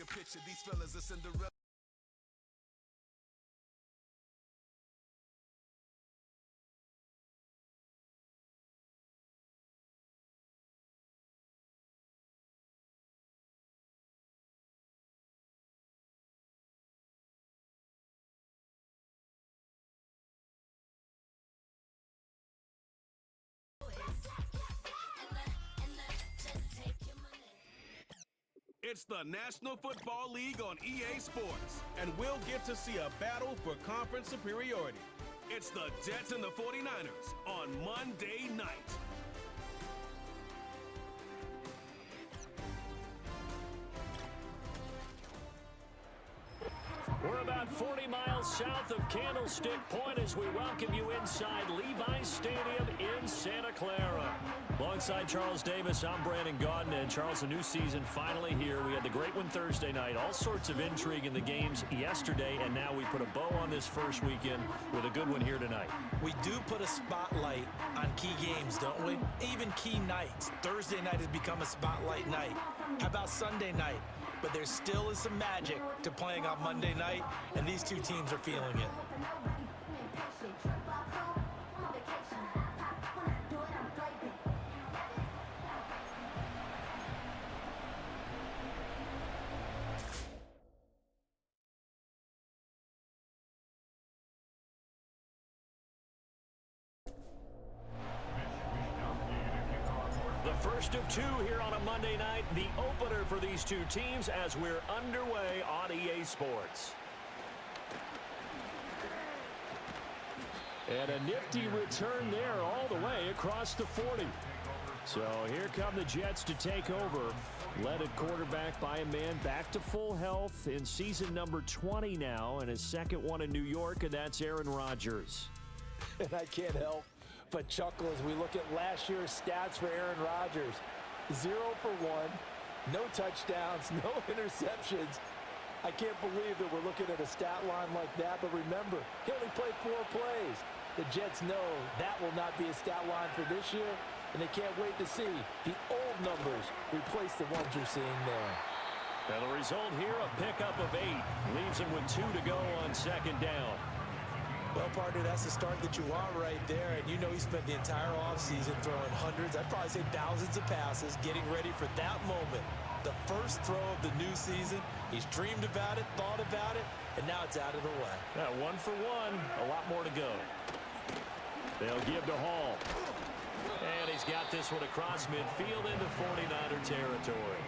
picture. These fellas are Cinderella. It's the National Football League on EA Sports, and we'll get to see a battle for conference superiority. It's the Jets and the 49ers on Monday night. We're about 40 miles south of Candlestick Point as we welcome you inside Levi's Stadium in Santa Clara. Alongside Charles Davis, I'm Brandon Gaudin. And Charles, a new season finally here. We had the great one Thursday night. All sorts of intrigue in the games yesterday, and now we put a bow on this first weekend with a good one here tonight. We do put a spotlight on key games, don't we? Even key nights. Thursday night has become a spotlight night. How about Sunday night? But there still is some magic to playing on Monday night, and these two teams are feeling it. First of two here on a Monday night, the opener for these two teams as we're underway on EA Sports. And a nifty return there all the way across the 40. So here come the Jets to take over. Led at quarterback by a man back to full health in season number 20 now, and his second one in New York, and that's Aaron Rodgers. And I can't help but chuckle as we look at last year's stats for Aaron Rodgers. 0 for 1, no touchdowns, no interceptions. I can't believe that we're looking at a stat line like that, but remember, he only played 4 plays. The Jets know that will not be a stat line for this year, and they can't wait to see the old numbers replace the ones you're seeing there. And the result here, a pickup of 8. Leaves him with 2 to go on second down. Well, partner, that's the start that you want right there. And you know he spent the entire offseason throwing hundreds, I'd probably say thousands of passes, getting ready for that moment. The first throw of the new season. He's dreamed about it, thought about it, and now it's out of the way. Yeah, 1 for 1, a lot more to go. They'll give to Hall. And he's got this one across midfield into 49er territory.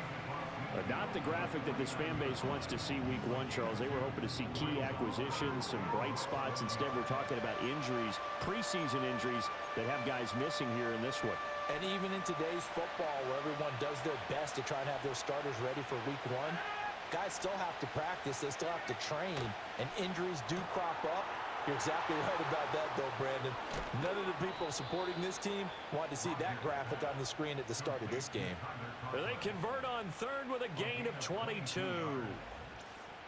But not the graphic that this fan base wants to see week 1, Charles. They were hoping to see key acquisitions, some bright spots. Instead, we're talking about injuries, preseason injuries that have guys missing here in this one. And even in today's football, where everyone does their best to try and have their starters ready for week 1, guys still have to practice. They still have to train, and injuries do crop up. You're exactly right about that, though, Brandon. None of the people supporting this team want to see that graphic on the screen at the start of this game. They convert on third with a gain of 22.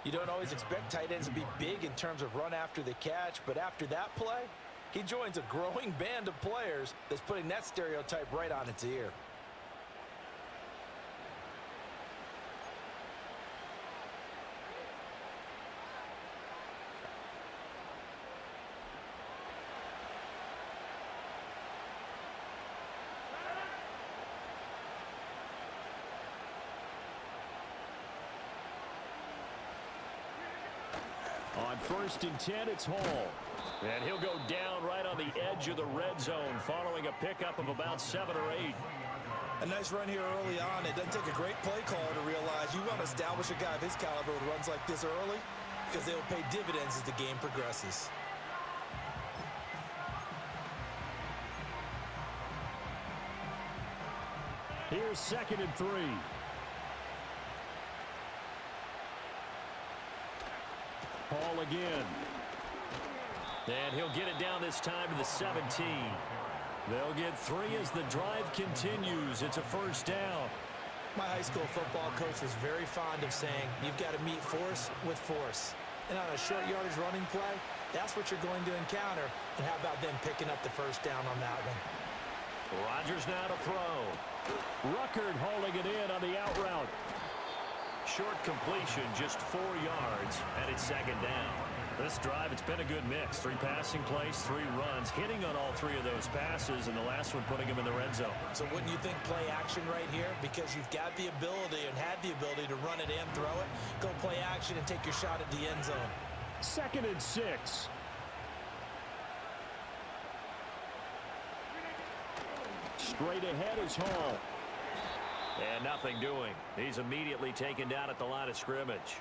You don't always expect tight ends to be big in terms of run after the catch, but after that play, he joins a growing band of players that's putting that stereotype right on its ear. On 1st and 10, it's Hall. And he'll go down right on the edge of the red zone following a pickup of about 7 or 8. A nice run here early on. It doesn't take a great play caller to realize you want to establish a guy of his caliber who runs like this early because they will pay dividends as the game progresses. Here's 2nd and 3. Hall again. And he'll get it down this time to the 17. They'll get 3 as the drive continues. It's a first down. My high school football coach was very fond of saying, you've got to meet force with force. And on a short yardage running play, that's what you're going to encounter. And how about them picking up the first down on that one? Rodgers now to throw. Ruckert holding it in on the out route. short completion, just 4 yards, and it's second down. This drive, it's been a good mix. 3 passing plays, 3 runs, hitting on all 3 of those passes, and the last one putting him in the red zone. So wouldn't you think play action right here? Because you've got the ability and had the ability to run it and throw it. Go play action and take your shot at the end zone. 2nd and 6. Straight ahead is Hall. And nothing doing. He's immediately taken down at the line of scrimmage.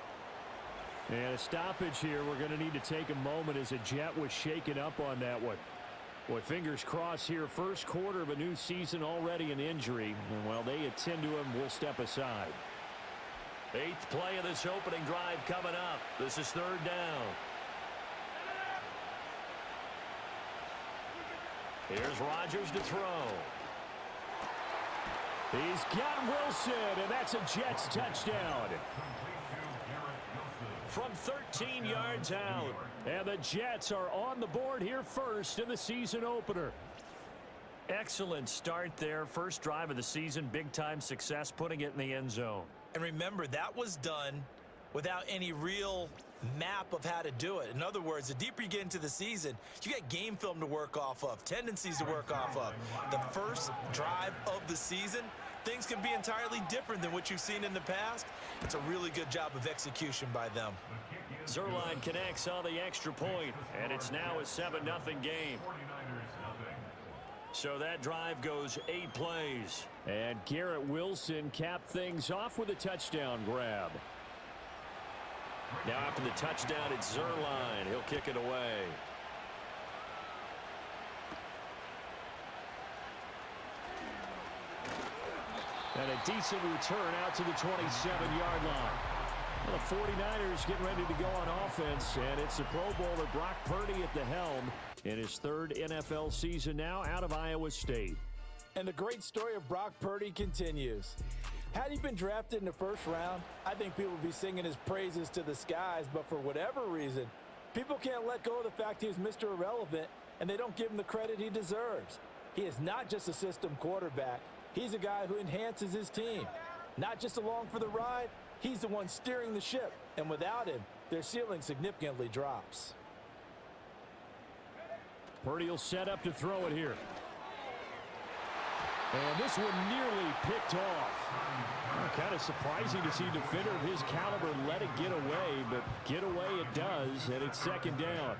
And a stoppage here. We're going to need to take a moment as a Jet was shaken up on that one. Boy, fingers crossed here. First quarter of a new season, already an injury. And while they attend to him, we'll step aside. 8th play of this opening drive coming up. This is 3rd down. Here's Rodgers to throw. He's got Wilson, and that's a Jets touchdown. From 13 yards out. And the Jets are on the board here first in the season opener. Excellent start there. First drive of the season, big-time success, putting it in the end zone. And remember, that was done without any real map of how to do it. In other words, the deeper you get into the season, you got game film to work off of, tendencies to work off of. The first drive of the season, things can be entirely different than what you've seen in the past. It's a really good job of execution by them. Zerline connects on the extra point, and it's now a 7-0 game. So that drive goes 8 plays. And Garrett Wilson capped things off with a touchdown grab. Now after the touchdown, it's Zerline. He'll kick it away. And a decent return out to the 27-yard line. Well, the 49ers getting ready to go on offense, and it's the Pro Bowler Brock Purdy at the helm in his 3rd NFL season now out of Iowa State. And the great story of Brock Purdy continues. Had he been drafted in the 1st round, I think people would be singing his praises to the skies, but for whatever reason, people can't let go of the fact he's Mr. Irrelevant, and they don't give him the credit he deserves. He is not just a system quarterback. He's a guy who enhances his team. Not just along for the ride, he's the one steering the ship, and without him, their ceiling significantly drops. Purdy will set up to throw it here. And this one nearly picked off. Kind of surprising to see a defender of his caliber let it get away, but get away it does, and it's 2nd down.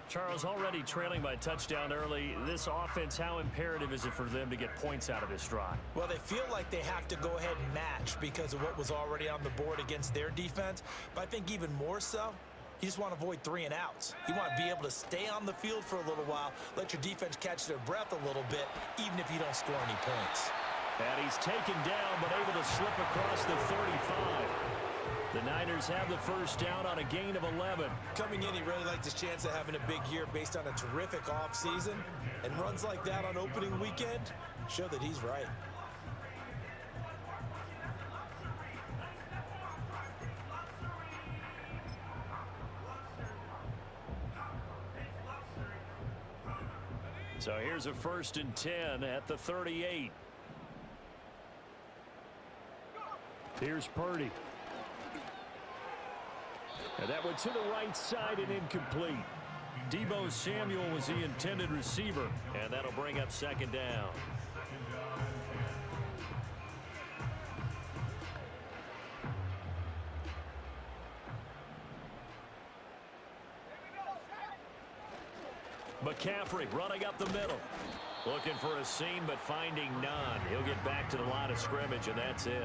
Charles, already trailing by a touchdown early. This offense, how imperative is it for them to get points out of this drive? Well, they feel like they have to go ahead and match because of what was already on the board against their defense. But I think even more so, you just want to avoid 3 and outs. You want to be able to stay on the field for a little while, let your defense catch their breath a little bit, even if you don't score any points. And he's taken down, but able to slip across the 35. The Niners have the first down on a gain of 11. Coming in, he really liked his chance of having a big year based on a terrific offseason. And runs like that on opening weekend show that he's right. So here's a 1st and 10 at the 38. Here's Purdy. And that went to the right side and incomplete. Deebo Samuel was the intended receiver, and that'll bring up 2nd down. McCaffrey running up the middle. Looking for a seam, but finding none. He'll get back to the line of scrimmage, and that's it.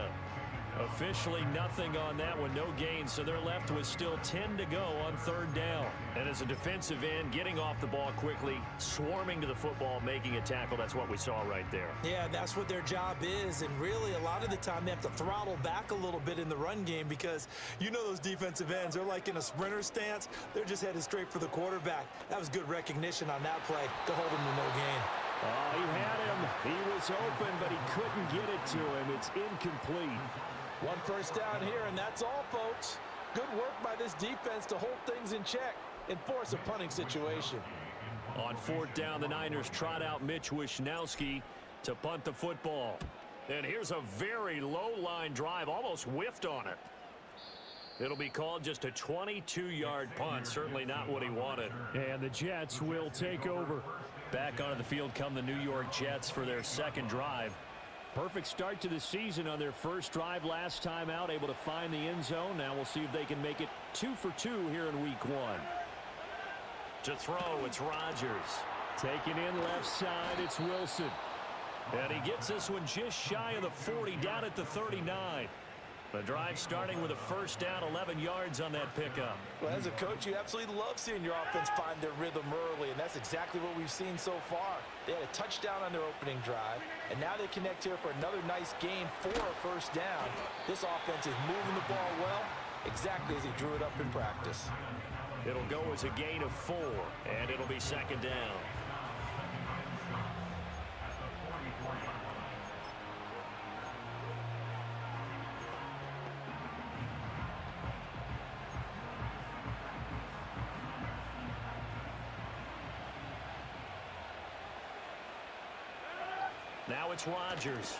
Officially nothing on that one, no gain, so they're left with still 10 to go on 3rd down. And as a defensive end, getting off the ball quickly, swarming to the football, making a tackle, that's what we saw right there. Yeah, that's what their job is, and really a lot of the time they have to throttle back a little bit in the run game because you know those defensive ends, they're like in a sprinter stance, they're just headed straight for the quarterback. That was good recognition on that play to hold him to no gain. Oh, he had him. He was open, but he couldn't get it to him. It's incomplete. 1 first down here, and that's all, folks. Good work by this defense to hold things in check and force a punting situation. On 4th down, the Niners trot out Mitch Wishnowski to punt the football. And here's a very low-line drive, almost whiffed on it. It'll be called just a 22-yard punt, certainly not what he wanted. And the Jets will take over. Back onto the field come the New York Jets for their second drive. Perfect start to the season on their first drive last time out, able to find the end zone. Now we'll see if they can make it 2 for 2 here in week 1. To throw, it's Rodgers. Taking in left side, it's Wilson. And he gets this one just shy of the 40, down at the 39. The drive starting with a first down, 11 yards on that pickup. Well, as a coach, you absolutely love seeing your offense find their rhythm early, and that's exactly what we've seen so far. They had a touchdown on their opening drive, and now they connect here for another nice gain for a first down. This offense is moving the ball well, exactly as he drew it up in practice. It'll go as a gain of 4, and it'll be second down. Now it's Rodgers.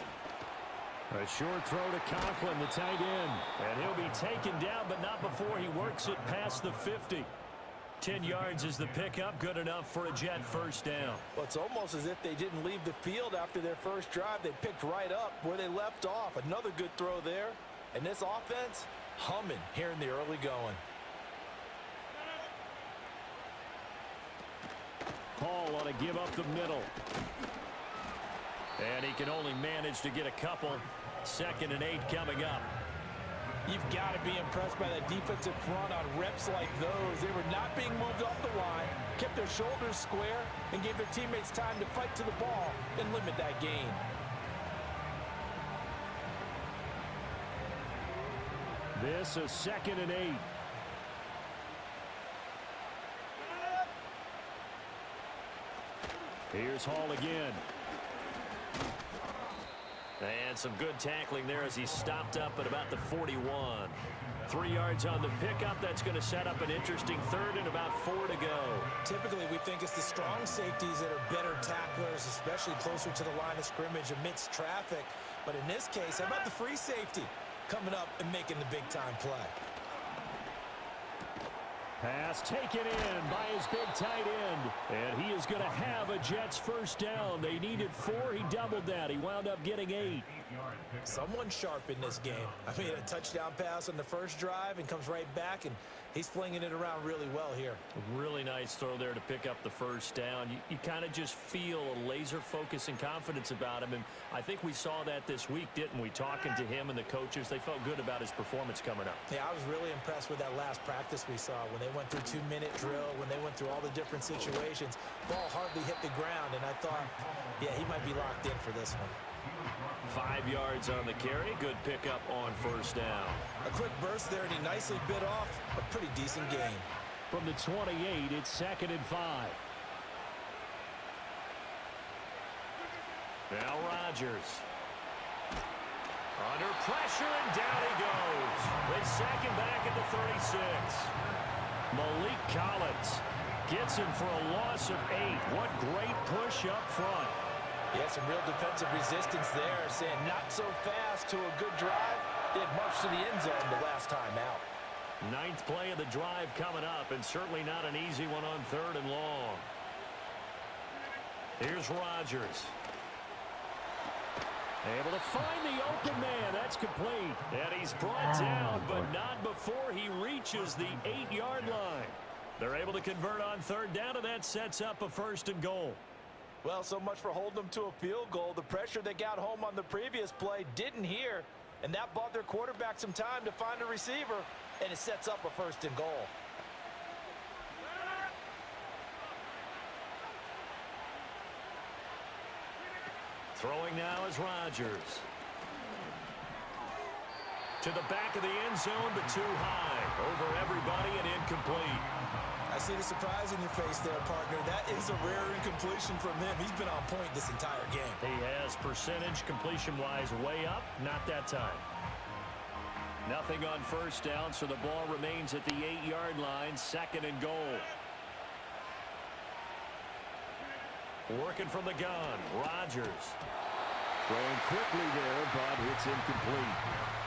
A short throw to Conklin, the tight end. And he'll be taken down, but not before he works it past the 50. 10 yards is the pickup, good enough for a Jet first down. Well, it's almost as if they didn't leave the field after their first drive. They picked right up where they left off. Another good throw there. And this offense, humming here in the early going. Hall ought to give up the middle. And he can only manage to get a couple. 2nd and 8 coming up. You've got to be impressed by that defensive front on reps like those. They were not being moved off the line, kept their shoulders square, and gave their teammates time to fight to the ball and limit that gain. This is 2nd and 8. Here's Hall again. And some good tackling there as he stopped up at about the 41. 3 yards on the pickup. That's going to set up an interesting third and about 4 to go. Typically, we think it's the strong safeties that are better tacklers, especially closer to the line of scrimmage amidst traffic. But in this case, how about the free safety coming up and making the big-time play? Pass taken in by his big tight end. And he is going to have a Jets first down. They needed 4. He doubled that. He wound up getting 8. Someone sharp in this game. I mean, a touchdown pass on the first drive and comes right back, and he's flinging it around really well here. A really nice throw there to pick up the first down. You kind of just feel a laser focus and confidence about him, and I think we saw that this week, didn't we? Talking to him and the coaches, they felt good about his performance coming up. Yeah, I was really impressed with that last practice we saw when they went through 2-minute drill, when they went through all the different situations. Ball hardly hit the ground, and I thought, yeah, he might be locked in for this one. 5 yards on the carry. Good pickup on first down. A quick burst there, and he nicely bit off a pretty decent gain. From the 28, it's 2nd and 5. Now Rodgers. Under pressure, and down he goes. They sack him back at the 36. Malik Collins gets him for a loss of 8. What great push up front. Yeah, some real defensive resistance there, saying not so fast to a good drive. They had marched to the end zone the last time out. 9th play of the drive coming up, and certainly not an easy one on 3rd and long. Here's Rodgers. Able to find the open man. That's complete. And he's brought down, but not before he reaches the 8-yard line. They're able to convert on 3rd down, and that sets up a 1st and goal. Well, so much for holding them to a field goal. The pressure they got home on the previous play didn't hear, and that bought their quarterback some time to find a receiver, and it sets up a 1st and goal. Throwing now is Rodgers. To the back of the end zone, but too high. Over everybody and incomplete. I see the surprise in your face there, partner. That is a rare incompletion from him. He's been on point this entire game. He has percentage completion-wise way up. Not that time. Nothing on first down, so the ball remains at the 8-yard line. 2nd and goal. Working from the gun. Rodgers. Throwing quickly there, but it's incomplete.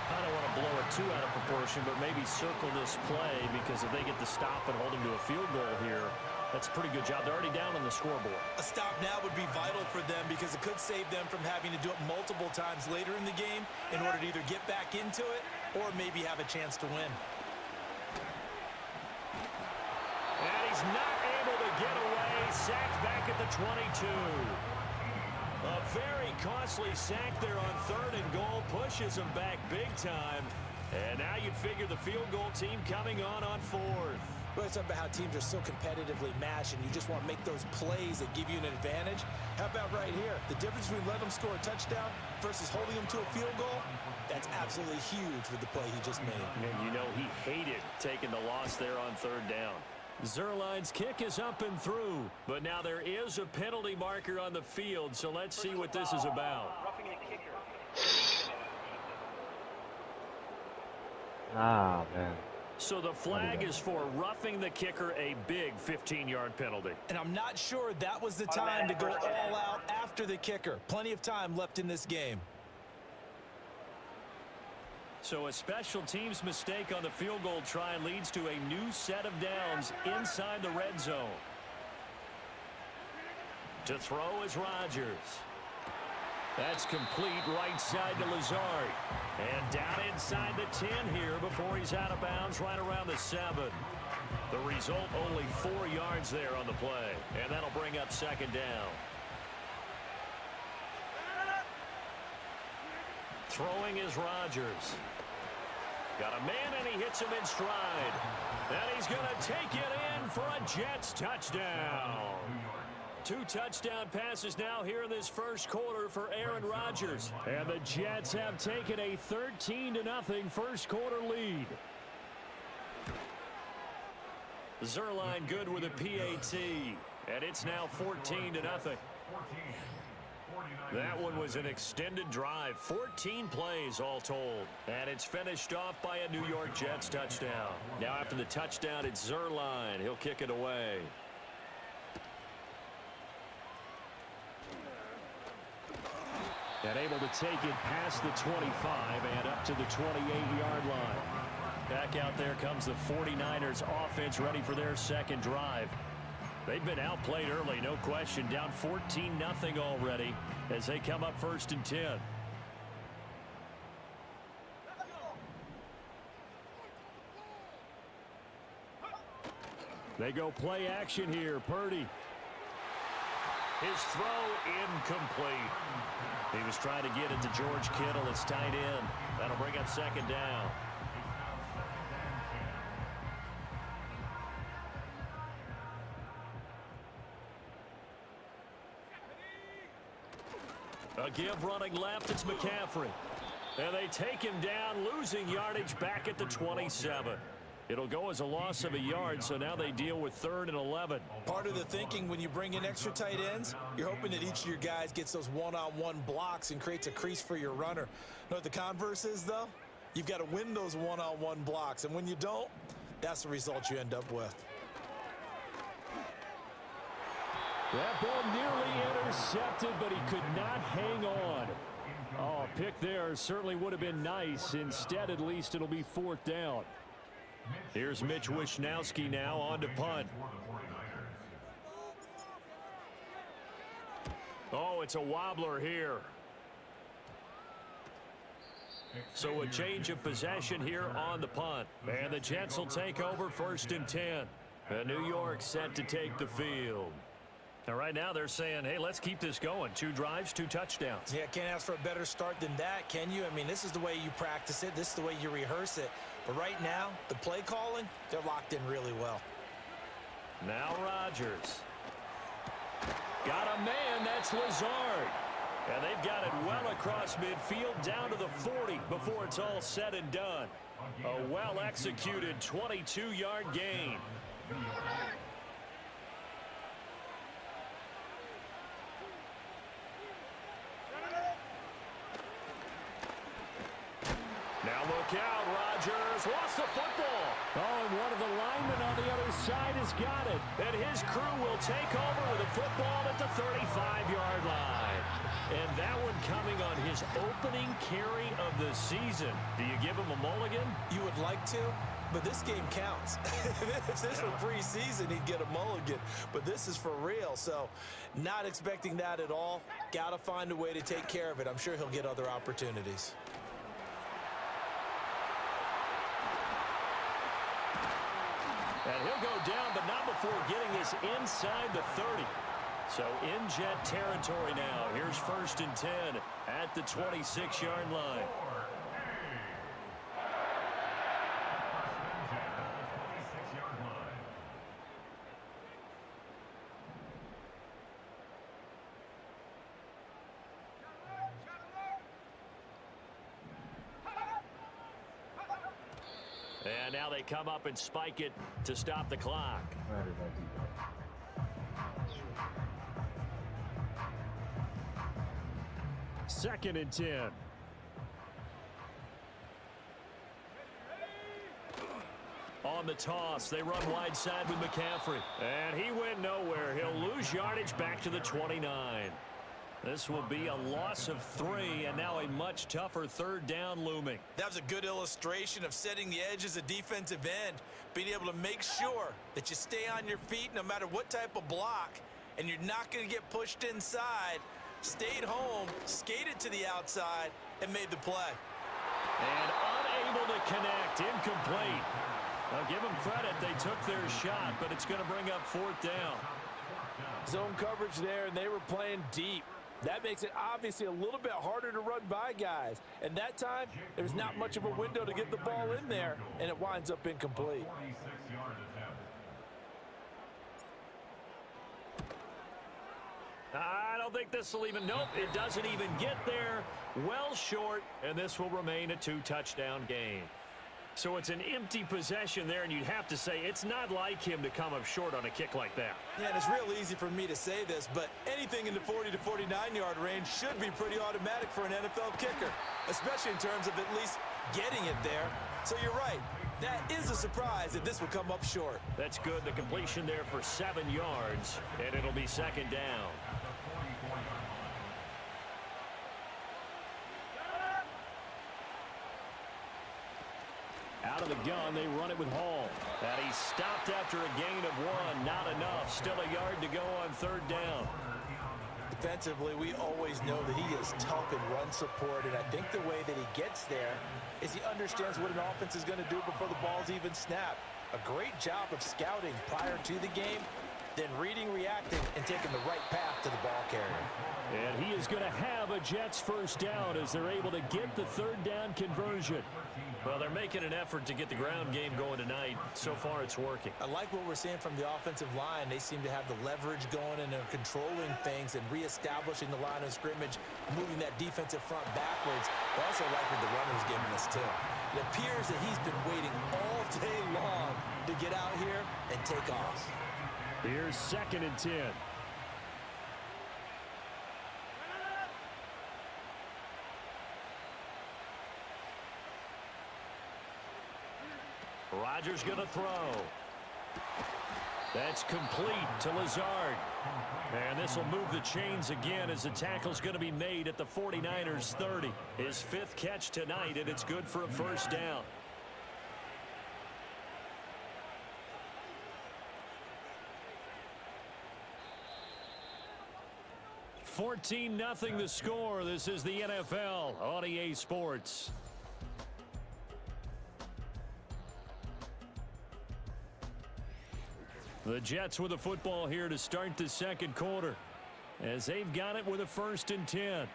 I don't want to blow it too out of proportion, but maybe circle this play, because if they get the stop and hold them to a field goal here, that's a pretty good job. They're already down on the scoreboard. A stop now would be vital for them, because it could save them from having to do it multiple times later in the game in order to either get back into it or maybe have a chance to win. And he's not able to get away. Sacked back at the 22. A very costly sack there on 3rd and goal. Pushes him back big time. And now you'd figure the field goal team coming on 4th. Well, it's about how teams are so competitively matched, and you just want to make those plays that give you an advantage. How about right here? The difference between letting them score a touchdown versus holding them to a field goal, that's absolutely huge with the play he just made. And you know he hated taking the loss there on 3rd down. Zuerlein's kick is up and through, but now there is a penalty marker on the field, so let's see what this is about. Ah, man. So the flag is for roughing the kicker, a big 15-yard penalty. And I'm not sure that was the time to go all out after the kicker. Plenty of time left in this game. So a special teams mistake on the field goal try leads to a new set of downs inside the red zone. To throw is Rodgers. That's complete right side to Lazard. And down inside the 10 here before he's out of bounds right around the 7. The result, only 4 yards there on the play. And that'll bring up 2nd down. Throwing is Rodgers. Got a man, and he hits him in stride. And he's going to take it in for a Jets touchdown. 2 touchdown passes now here in this first quarter for Aaron Rodgers. And the Jets have taken a 13-0 first quarter lead. Zuerlein good with a PAT. And it's now 14-0. That one was an extended drive, 14 plays all told. And it's finished off by a New York Jets touchdown. Now after the touchdown, it's Zuerlein. He'll kick it away. And able to take it past the 25 and up to the 28-yard line. Back out there comes the 49ers offense ready for their second drive. They've been outplayed early, no question. Down 14-0 already as they come up 1st and 10. They go play action here. Purdy. His throw incomplete. He was trying to get it to George Kittle. It's tight end. That'll bring up 2nd down. A give running left, it's McCaffrey. And they take him down, losing yardage back at the 27. It'll go as a loss of a yard, so now they deal with 3rd and 11. Part of the thinking when you bring in extra tight ends, you're hoping that each of your guys gets those one-on-one blocks and creates a crease for your runner. You know what the converse is, though? You've got to win those one-on-one blocks, and when you don't, that's the result you end up with. That ball nearly intercepted, but he could not hang on. Oh, a pick there certainly would have been nice. Instead, at least, it'll be 4th down. Here's Mitch Wishnowsky now on to punt. Oh, it's a wobbler here. So a change of possession here on the punt. And the Jets will take over 1st and 10. And New York set to take the field. Now, right now, they're saying, hey, let's keep this going. 2 drives, 2 touchdowns. Yeah, can't ask for a better start than that, can you? I mean, this is the way you practice it. This is the way you rehearse it. But right now, the play calling, they're locked in really well. Now Rodgers. Got a man, that's Lazard. And they've got it well across midfield down to the 40 before it's all said and done. A well-executed 22-yard gain. Now look look out. Rodgers lost the football. Oh, and one of the linemen on the other side has got it. And his crew will take over with a football at the 35-yard line. And that one coming on his opening carry of the season. Do you give him a mulligan? You would like to, but this game counts. If this were preseason, he'd get a mulligan. But this is for real, so not expecting that at all. Got to find a way to take care of it. I'm sure he'll get other opportunities. And he'll go down, but not before getting this inside the 30. So in Jet territory now. Here's 1st and 10 at the 26-yard line. And now they come up and spike it to stop the clock. 2nd and 10. On the toss, they run wide side with McCaffrey. And he went nowhere. He'll lose yardage back to the 29. This will be a loss of 3, and now a much tougher 3rd down looming. That was a good illustration of setting the edge as a defensive end, being able to make sure that you stay on your feet no matter what type of block, and you're not going to get pushed inside. Stayed home, skated to the outside, and made the play. And unable to connect, incomplete. I'll give them credit, they took their shot, but it's going to bring up 4th down. Zone coverage there, and they were playing deep. That makes it obviously a little bit harder to run by guys. And that time, there's not much of a window to get the ball in there, and it winds up incomplete. I don't think this will even, nope, it doesn't even get there. Well short, and this will remain a 2-touchdown game. So it's an empty possession there, and you'd have to say it's not like him to come up short on a kick like that. Yeah, and it's real easy for me to say this, but anything in the 40 to 49-yard range should be pretty automatic for an NFL kicker, especially in terms of at least getting it there. So you're right. That is a surprise that this will come up short. That's good. The completion there for 7 yards, and it'll be 2nd down. Out of the gun, they run it with Hall. And he stopped after a gain of 1. Not enough. Still a yard to go on 3rd down. Defensively, we always know that he is tough in run support, and I think the way that he gets there is he understands what an offense is going to do before the ball's even snapped. A great job of scouting prior to the game, then reading, reacting, and taking the right path to the ball carrier. And he is going to have a Jets 1st down as they're able to get the 3rd down conversion. Well, they're making an effort to get the ground game going tonight. So far, it's working. I like what we're seeing from the offensive line. They seem to have the leverage going, and they're controlling things and reestablishing the line of scrimmage, moving that defensive front backwards. I also like what the runner's giving us, too. It appears that he's been waiting all day long to get out here and take off. Here's 2nd and 10. Rodgers going to throw. That's complete to Lazard. And this will move the chains again as the tackle's going to be made at the 49ers 30. His 5th catch tonight, and it's good for a 1st down. $14-0 the score. This is the NFL on EA Sports. The Jets with the football here to start the 2nd quarter, as they've got it with a 1st and 10.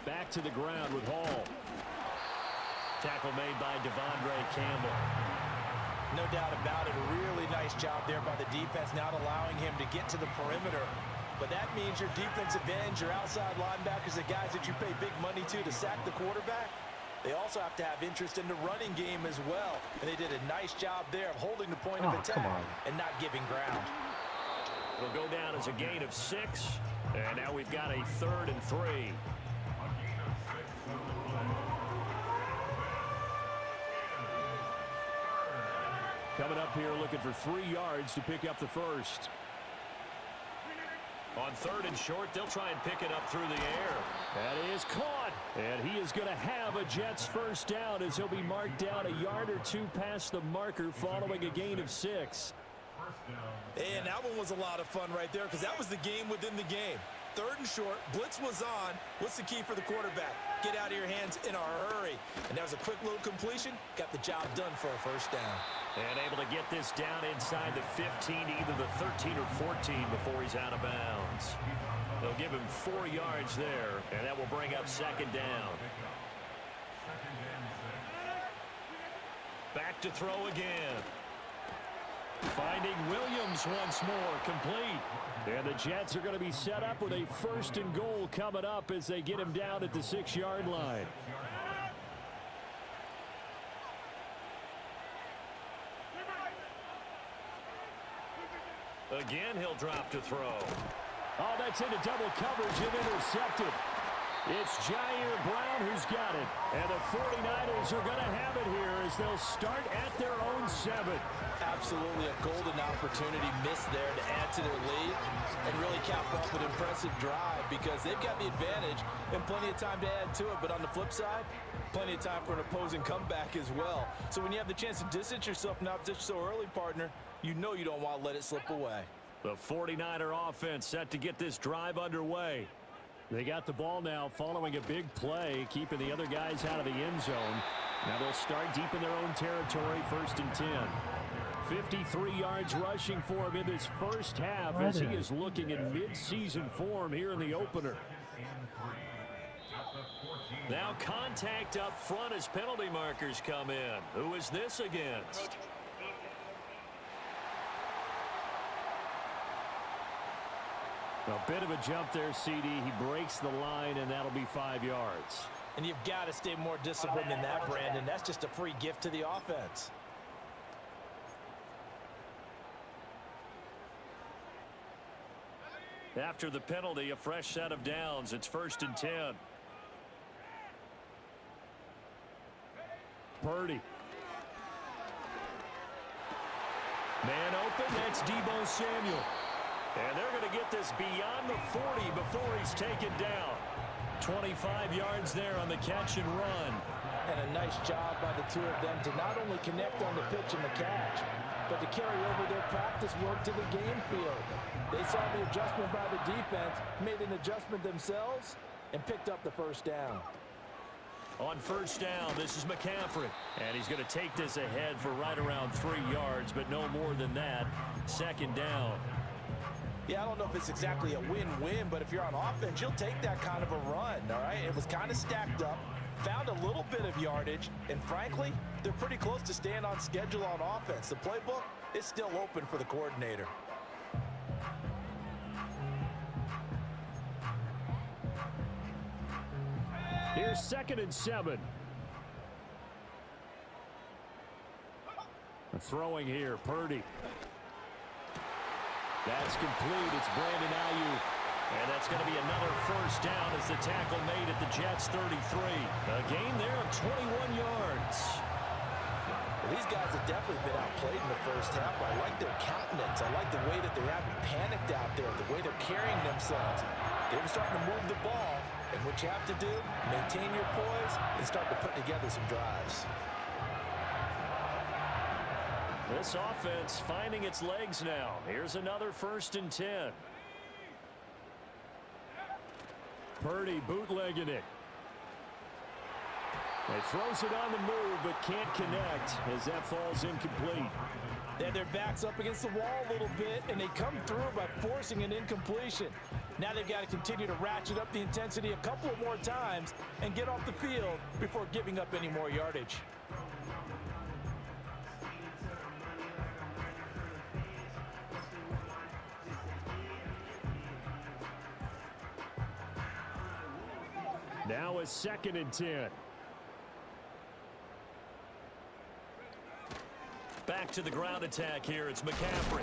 Back to the ground with Hall. Tackle made by Devondre Campbell. No doubt about it. A really nice job there by the defense, not allowing him to get to the perimeter. But that means your defensive ends, your outside linebackers, the guys that you pay big money to sack the quarterback, they also have to have interest in the running game as well. And they did a nice job there of holding the point of attack and not giving ground. It'll go down as a gain of 6. And now we've got a 3rd and 3. Coming up here looking for 3 yards to pick up the first. On 3rd and short, they'll try and pick it up through the air. That is caught. And he is going to have a Jets first down as he'll be marked down a yard or 2 past the marker following a gain of 6. And that one was a lot of fun right there because that was the game within the game. 3rd and short, blitz was on. What's the key for the quarterback? Get out of your hands in a hurry. And that was a quick little completion. Got the job done for a first down. And able to get this down inside the 15, either the 13 or 14 before he's out of bounds. They'll give him 4 yards there, and that will bring up 2nd down. Back to throw again. Finding Williams once more, complete. And the Jets are going to be set up with a 1st and goal coming up as they get him down at the 6-yard line. Again, he'll drop to throw. Oh, that's into double coverage and intercepted. It's Jair Brown who's got it. And the 49ers are going to have it here as they'll start at their own 7. Absolutely a golden opportunity missed there to add to their lead and really cap off an impressive drive because they've got the advantage and plenty of time to add to it. But on the flip side, plenty of time for an opposing comeback as well. So when you have the chance to distance yourself from opposition so early, partner, you know you don't want to let it slip away. The 49er offense set to get this drive underway. They got the ball now following a big play, keeping the other guys out of the end zone. Now they'll start deep in their own territory, 1st and 10. 53 yards rushing for him in this first half as he is looking in mid-season form here in the opener. Now contact up front as penalty markers come in. Who is this against? A bit of a jump there, CD. He breaks the line, and that'll be 5 yards. And you've got to stay more disciplined than that, Brandon. That's just a free gift to the offense. After the penalty, a fresh set of downs. It's 1st and 10. Purdy. Man open, that's Deebo Samuel. And they're going to get this beyond the 40 before he's taken down. 25 yards there on the catch and run. And a nice job by the two of them to not only connect on the pitch and the catch, but to carry over their practice work to the game field. They saw the adjustment by the defense, made an adjustment themselves, and picked up the first down. On 1st down, this is McCaffrey. And he's going to take this ahead for right around 3 yards, but no more than that. 2nd down. Yeah, I don't know if it's exactly a win-win, but if you're on offense, you'll take that kind of a run, all right? It was kind of stacked up, found a little bit of yardage, and frankly, they're pretty close to staying on schedule on offense. The playbook is still open for the coordinator. Here's 2nd and 7. Throwing here, Purdy. That's complete. It's Brandon Ayuk. And that's going to be another first down as the tackle made at the Jets' 33. A gain there of 21 yards. Well, these guys have definitely been outplayed in the first half. I like their countenance. I like the way that they haven't panicked out there, the way they're carrying themselves. They're starting to move the ball. And what you have to do, maintain your poise and start to put together some drives. This offense finding its legs now. Here's another 1st and 10. Purdy bootlegging it. He throws it on the move but can't connect as that falls incomplete. They have their backs up against the wall a little bit, and they come through by forcing an incompletion. Now they've got to continue to ratchet up the intensity a couple of more times and get off the field before giving up any more yardage. Now a 2nd and 10. Back to the ground attack here. It's McCaffrey.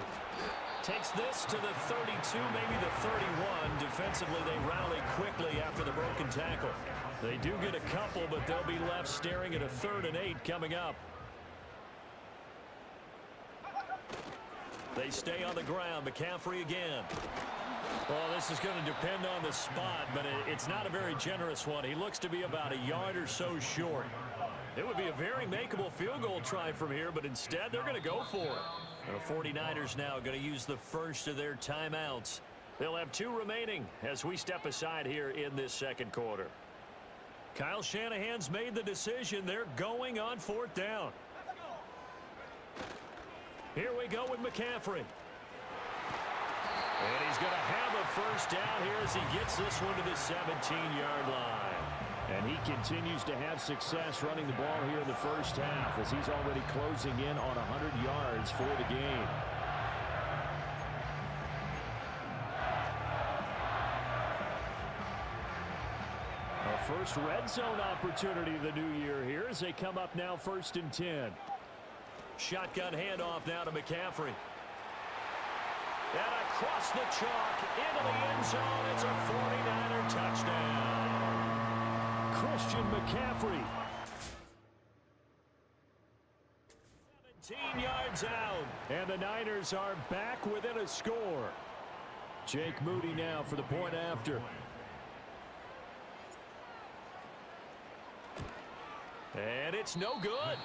Takes this to the 32, maybe the 31. Defensively, they rally quickly after the broken tackle. They do get a couple, but they'll be left staring at a 3rd and 8 coming up. They stay on the ground. McCaffrey again. Well, this is going to depend on the spot, but it's not a very generous one. He looks to be about a yard or so short. It would be a very makeable field goal try from here, but instead they're going to go for it. The 49ers now going to use the first of their timeouts. They'll have 2 remaining as we step aside here in this second quarter. Kyle Shanahan's made the decision. They're going on 4th down. Here we go with McCaffrey. And he's going to have a first down here as he gets this one to the 17-yard line. And he continues to have success running the ball here in the first half as he's already closing in on 100 yards for the game. Our first red zone opportunity of the new year here as they come up now 1st and 10. Shotgun handoff now to McCaffrey. And across the chalk into the end zone. It's a 49er touchdown. Christian McCaffrey. 17 yards out. And the Niners are back within a score. Jake Moody now for the point after. And it's no good.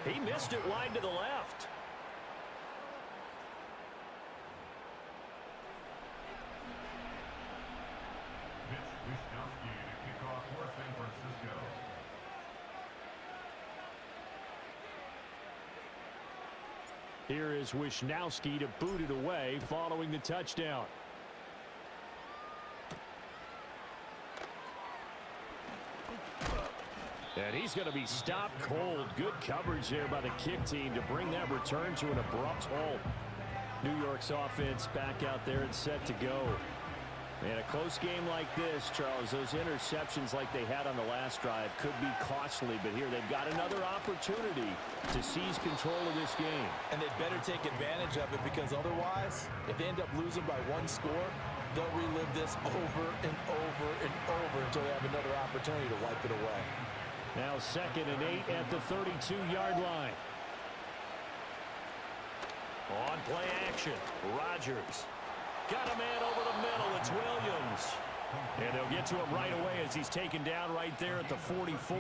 He missed it wide to the left. Here is Wisnowski to boot it away following the touchdown. And he's going to be stopped cold. Good coverage there by the kick team to bring that return to an abrupt halt. New York's offense back out there and set to go. And a close game like this, Charles, those interceptions like they had on the last drive could be costly. But here they've got another opportunity to seize control of this game. And they'd better take advantage of it because otherwise, if they end up losing by 1 score, they'll relive this over and over and over until they have another opportunity to wipe it away. Now 2nd and 8 at the 32-yard line. On play action, Rodgers. Got a man over the middle. It's Williams. And they'll get to him right away as he's taken down right there at the 44.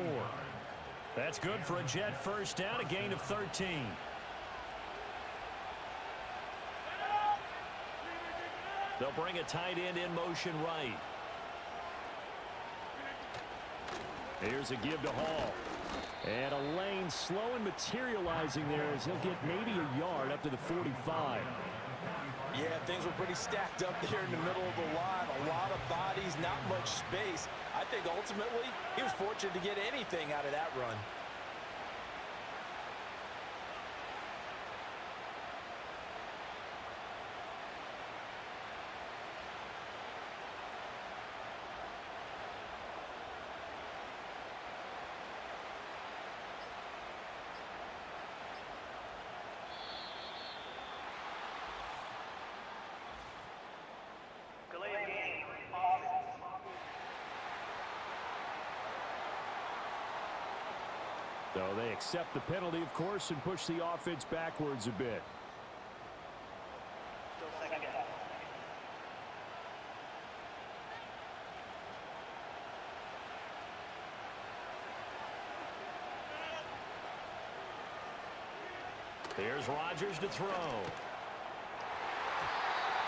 That's good for a Jet first down, a gain of 13. They'll bring a tight end in motion right. Here's a give to Hall. And a lane slow and materializing there as he'll get maybe a yard up to the 45. Yeah, things were pretty stacked up there in the middle of the line. A lot of bodies, not much space. I think ultimately he was fortunate to get anything out of that run. So they accept the penalty, of course, and push the offense backwards a bit. Here's Rodgers to throw.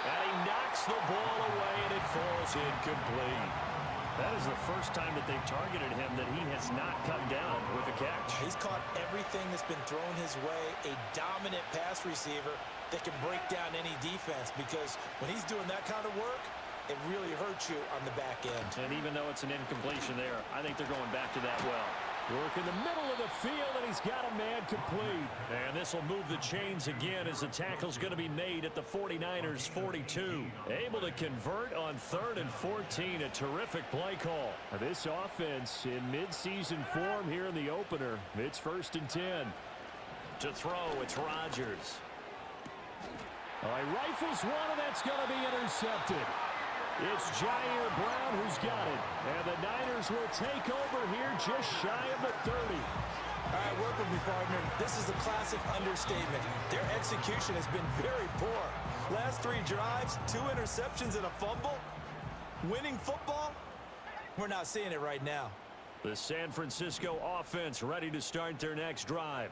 And he knocks the ball away, and it falls incomplete. That is the first time that they've targeted him that he has not come down with a catch. He's caught everything that's been thrown his way. A dominant pass receiver that can break down any defense, because when he's doing that kind of work, it really hurts you on the back end. And even though it's an incompletion there, I think they're going back to that well. Work in the middle of the field, and he's got a man complete. And this will move the chains again as the tackle's going to be made at the 49ers 42. Able to convert on 3rd and 14. A terrific play call. This offense in midseason form here in the opener. It's 1st and 10. To throw, it's Rodgers. All right, rifles one, and that's going to be intercepted. It's Jair Brown who's got it. And the Niners will take over here just shy of the 30. All right, work with me, partner. This is a classic understatement. Their execution has been very poor. Last 3 drives, 2 interceptions and a fumble. Winning football? We're not seeing it right now. The San Francisco offense ready to start their next drive.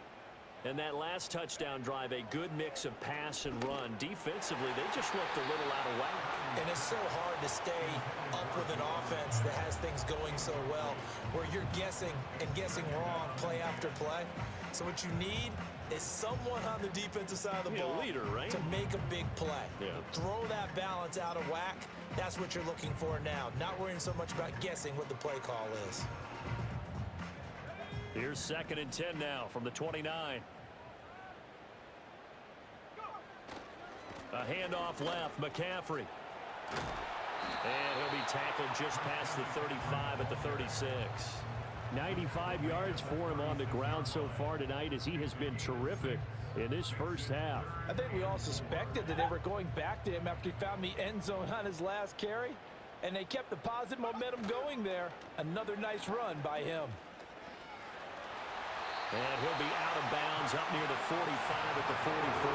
And that last touchdown drive, a good mix of pass and run. Defensively, they just looked a little out of whack. And it's so hard to stay up with an offense that has things going so well, where you're guessing and guessing wrong play after play. So what you need is someone on the defensive side of the ball leader, right? to make a big play. Yeah. Throw that balance out of whack. That's what you're looking for now. Not worrying so much about guessing what the play call is. Here's 2nd and 10 now from the 29. A handoff left, McCaffrey. And he'll be tackled just past the 35 at the 36. 95 yards for him on the ground so far tonight as he has been terrific in this first half. I think we all suspected that they were going back to him after he found the end zone on his last carry, and they kept the positive momentum going there. Another nice run by him. And he'll be out of bounds up near the 45 at the 44.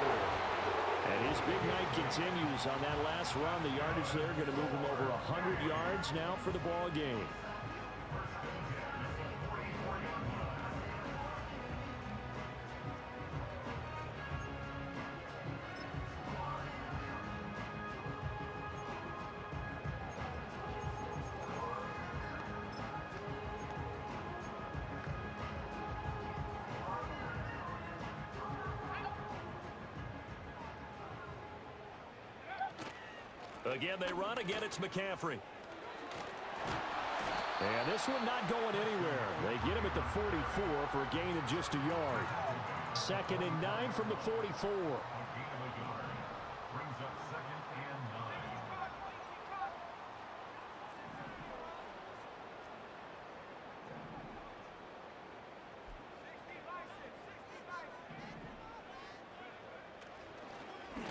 And his big night continues on that last run. The yardage there going to move him over 100 yards now for the ball game. Again, they run. Again, it's McCaffrey. And this one not going anywhere. They get him at the 44 for a gain of just a yard. 2nd and 9 from the 44.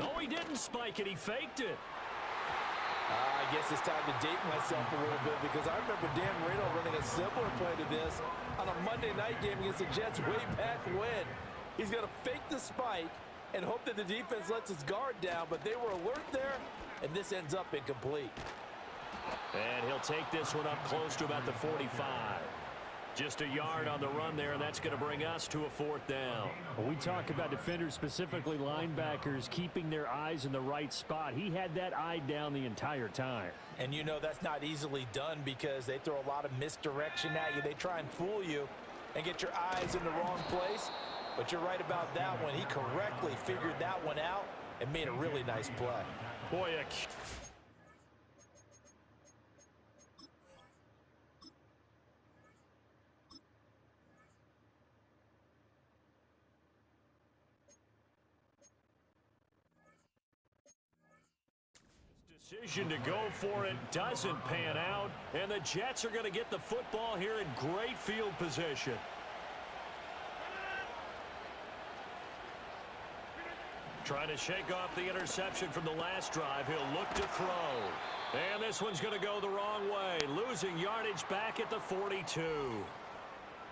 No, he didn't spike it. He faked it. I guess it's time to date myself a little bit, because I remember Dan Marino running a similar play to this on a Monday night game against the Jets way back when. He's going to fake the spike and hope that the defense lets his guard down, but they were alert there, and this ends up incomplete. And he'll take this one up close to about the 45. Just a yard on the run there, and that's going to bring us to a 4th down. When we talk about defenders, specifically linebackers, keeping their eyes in the right spot, he had that eye down the entire time. And you know that's not easily done, because they throw a lot of misdirection at you. They try and fool you and get your eyes in the wrong place. But you're right about that one. He correctly figured that one out and made a really nice play. Boy, decision to go for it doesn't pan out, and the Jets are going to get the football here in great field position. Trying to shake off the interception from the last drive. He'll look to throw. And this one's going to go the wrong way. Losing yardage back at the 42.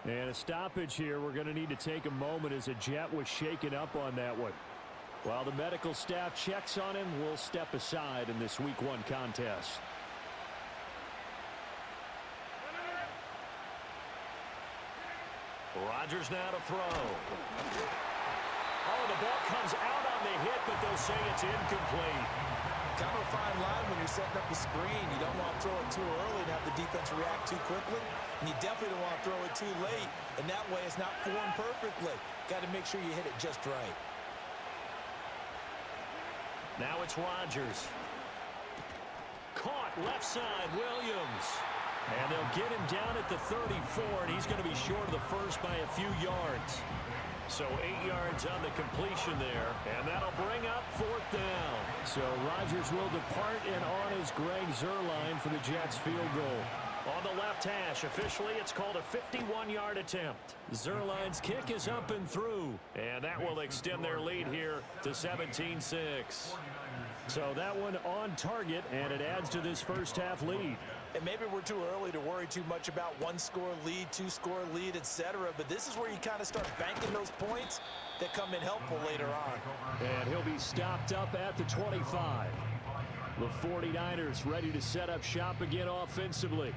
And a stoppage here. We're going to need to take a moment as a Jet was shaken up on that one. While the medical staff checks on him, we'll step aside in this Week 1 contest. Rodgers now to throw. Oh, the ball comes out on the hit, but they'll say it's incomplete. Kind of a fine line when you're setting up the screen. You don't want to throw it too early and have the defense react too quickly. And you definitely don't want to throw it too late. And that way it's not formed perfectly. Got to make sure you hit it just right. Now it's Rodgers. Caught left side, Williams. And they'll get him down at the 34, and he's going to be short of the first by a few yards. So 8 yards on the completion there, and that'll bring up 4th down. So Rodgers will depart, and on is Greg Zuerlein for the Jets field goal. On the left hash, officially it's called a 51-yard attempt. Zerline's kick is up and through. And that will extend their lead here to 17-6. So that one on target, and it adds to this first half lead. And maybe we're too early to worry too much about one-score lead, two-score lead, etc. But this is where you kind of start banking those points that come in helpful later on. And he'll be stopped up at the 25. The 49ers ready to set up shop again offensively.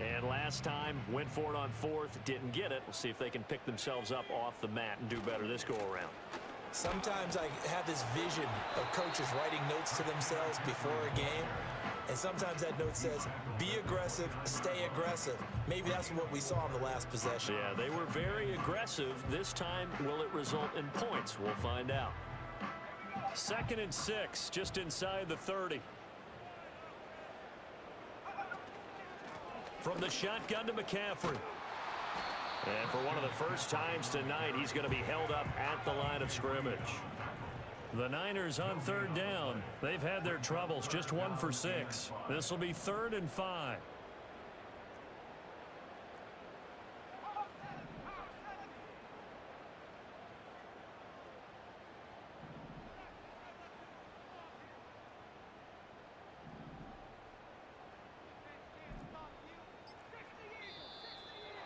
And last time, went for it on fourth, didn't get it. We'll see if they can pick themselves up off the mat and do better this go-around. Sometimes I have this vision of coaches writing notes to themselves before a game. And sometimes that note says, be aggressive, stay aggressive. Maybe that's what we saw in the last possession. Yeah, they were very aggressive. This time, will it result in points? We'll find out. 2nd and 6, just inside the 30. From the shotgun to McCaffrey. And for one of the first times tonight, he's going to be held up at the line of scrimmage. The Niners on 3rd down. They've had their troubles, just 1 for 6. This will be 3rd and 5.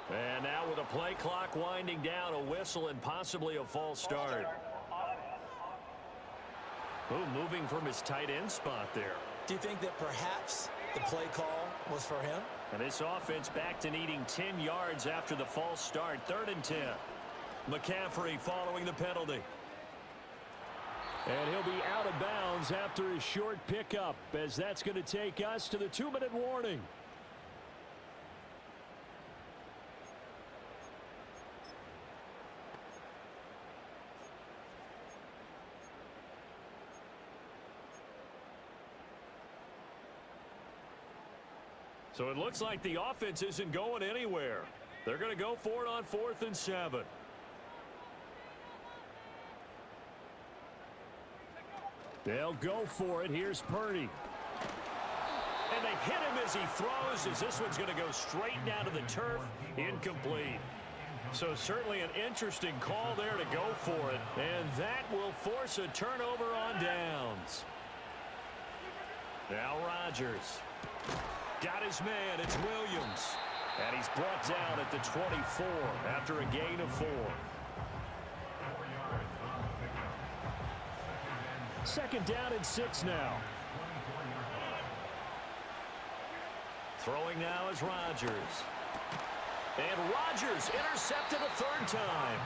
And now with a play clock winding down, a whistle and possibly a false start. Ooh, moving from his tight end spot there. Do you think that perhaps the play call was for him? And this offense back to needing 10 yards after the false start. 3rd and 10. McCaffrey following the penalty. And he'll be out of bounds after a short pickup, as that's going to take us to the 2-minute warning. So it looks like the offense isn't going anywhere. They're going to go for it on 4th and 7. They'll go for it. Here's Purdy. And they hit him as he throws, as this one's going to go straight down to the turf. Incomplete. So certainly an interesting call there to go for it. And that will force a turnover on downs. Now Rodgers. Got his man. It's Williams. And he's brought down at the 24 after a gain of 4. 2nd down and 6 now. Throwing now is Rodgers. And Rodgers intercepted a 3rd time.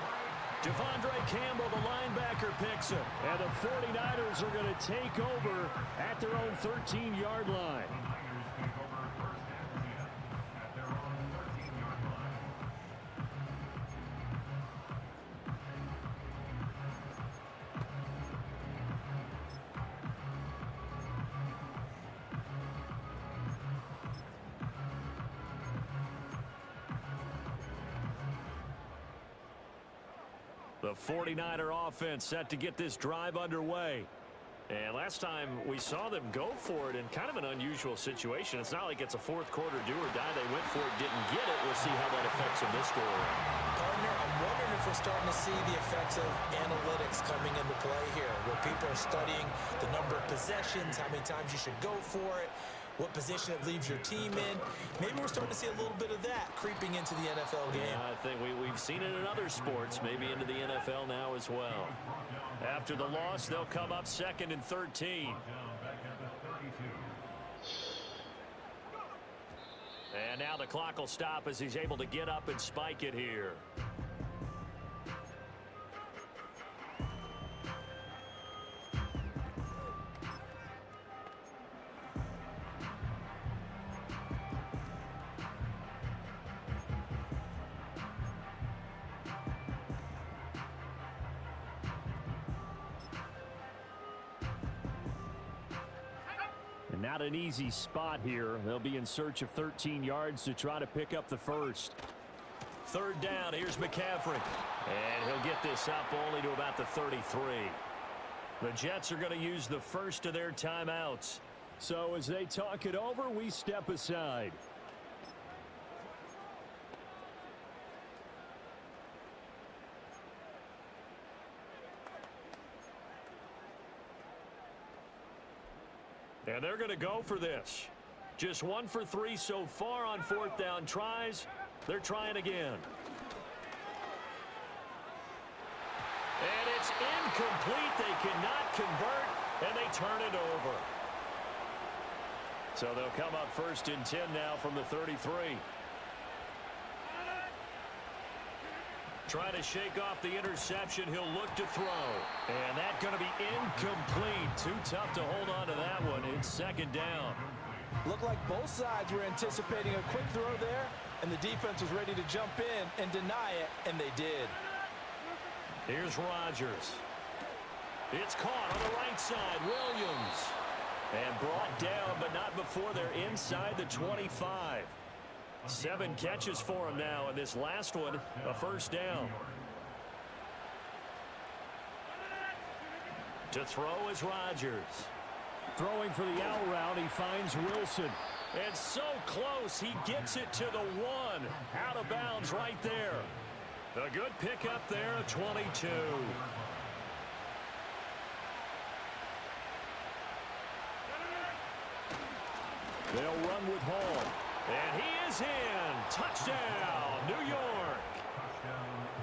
Devondre Campbell, the linebacker, picks him. And the 49ers are going to take over at their own 13-yard line. The 49er offense set to get this drive underway. And last time we saw them go for it in kind of an unusual situation. It's not like it's a 4th quarter do or die. They went for it, didn't get it. We'll see how that affects them this go around. Partner, I'm wondering if we're starting to see the effects of analytics coming into play here, where people are studying the number of possessions, how many times you should go for it, what position it leaves your team in. Maybe we're starting to see a little bit of that creeping into the NFL game. Yeah, I think we've seen it in other sports, maybe into the NFL now as well. After the loss, they'll come up 2nd and 13. And now the clock will stop as he's able to get up and spike it here. Not an easy spot here. They'll be in search of 13 yards to try to pick up the first. 3rd down. Here's McCaffrey. And he'll get this up only to about the 33. The Jets are going to use the first of their timeouts. So as they talk it over, we step aside. And they're going to go for this. Just 1 for 3 so far on 4th down tries. They're trying again. And it's incomplete. They cannot convert, and they turn it over. So they'll come up 1st and 10 now from the 33. Trying to shake off the interception. He'll look to throw. And that's going to be incomplete. Too tough to hold on to that one. It's 2nd down. Looked like both sides were anticipating a quick throw there, and the defense was ready to jump in and deny it, and they did. Here's Rodgers. It's caught on the right side. Williams. And brought down, but not before they're inside the 25. 7 catches for him now, and this last one, a 1st down. To throw is Rodgers. Throwing for the out route, he finds Wilson. And so close, he gets it to the 1. Out of bounds right there. A good pickup there, a 22. They'll run with Hall. And he is in. Touchdown, New York.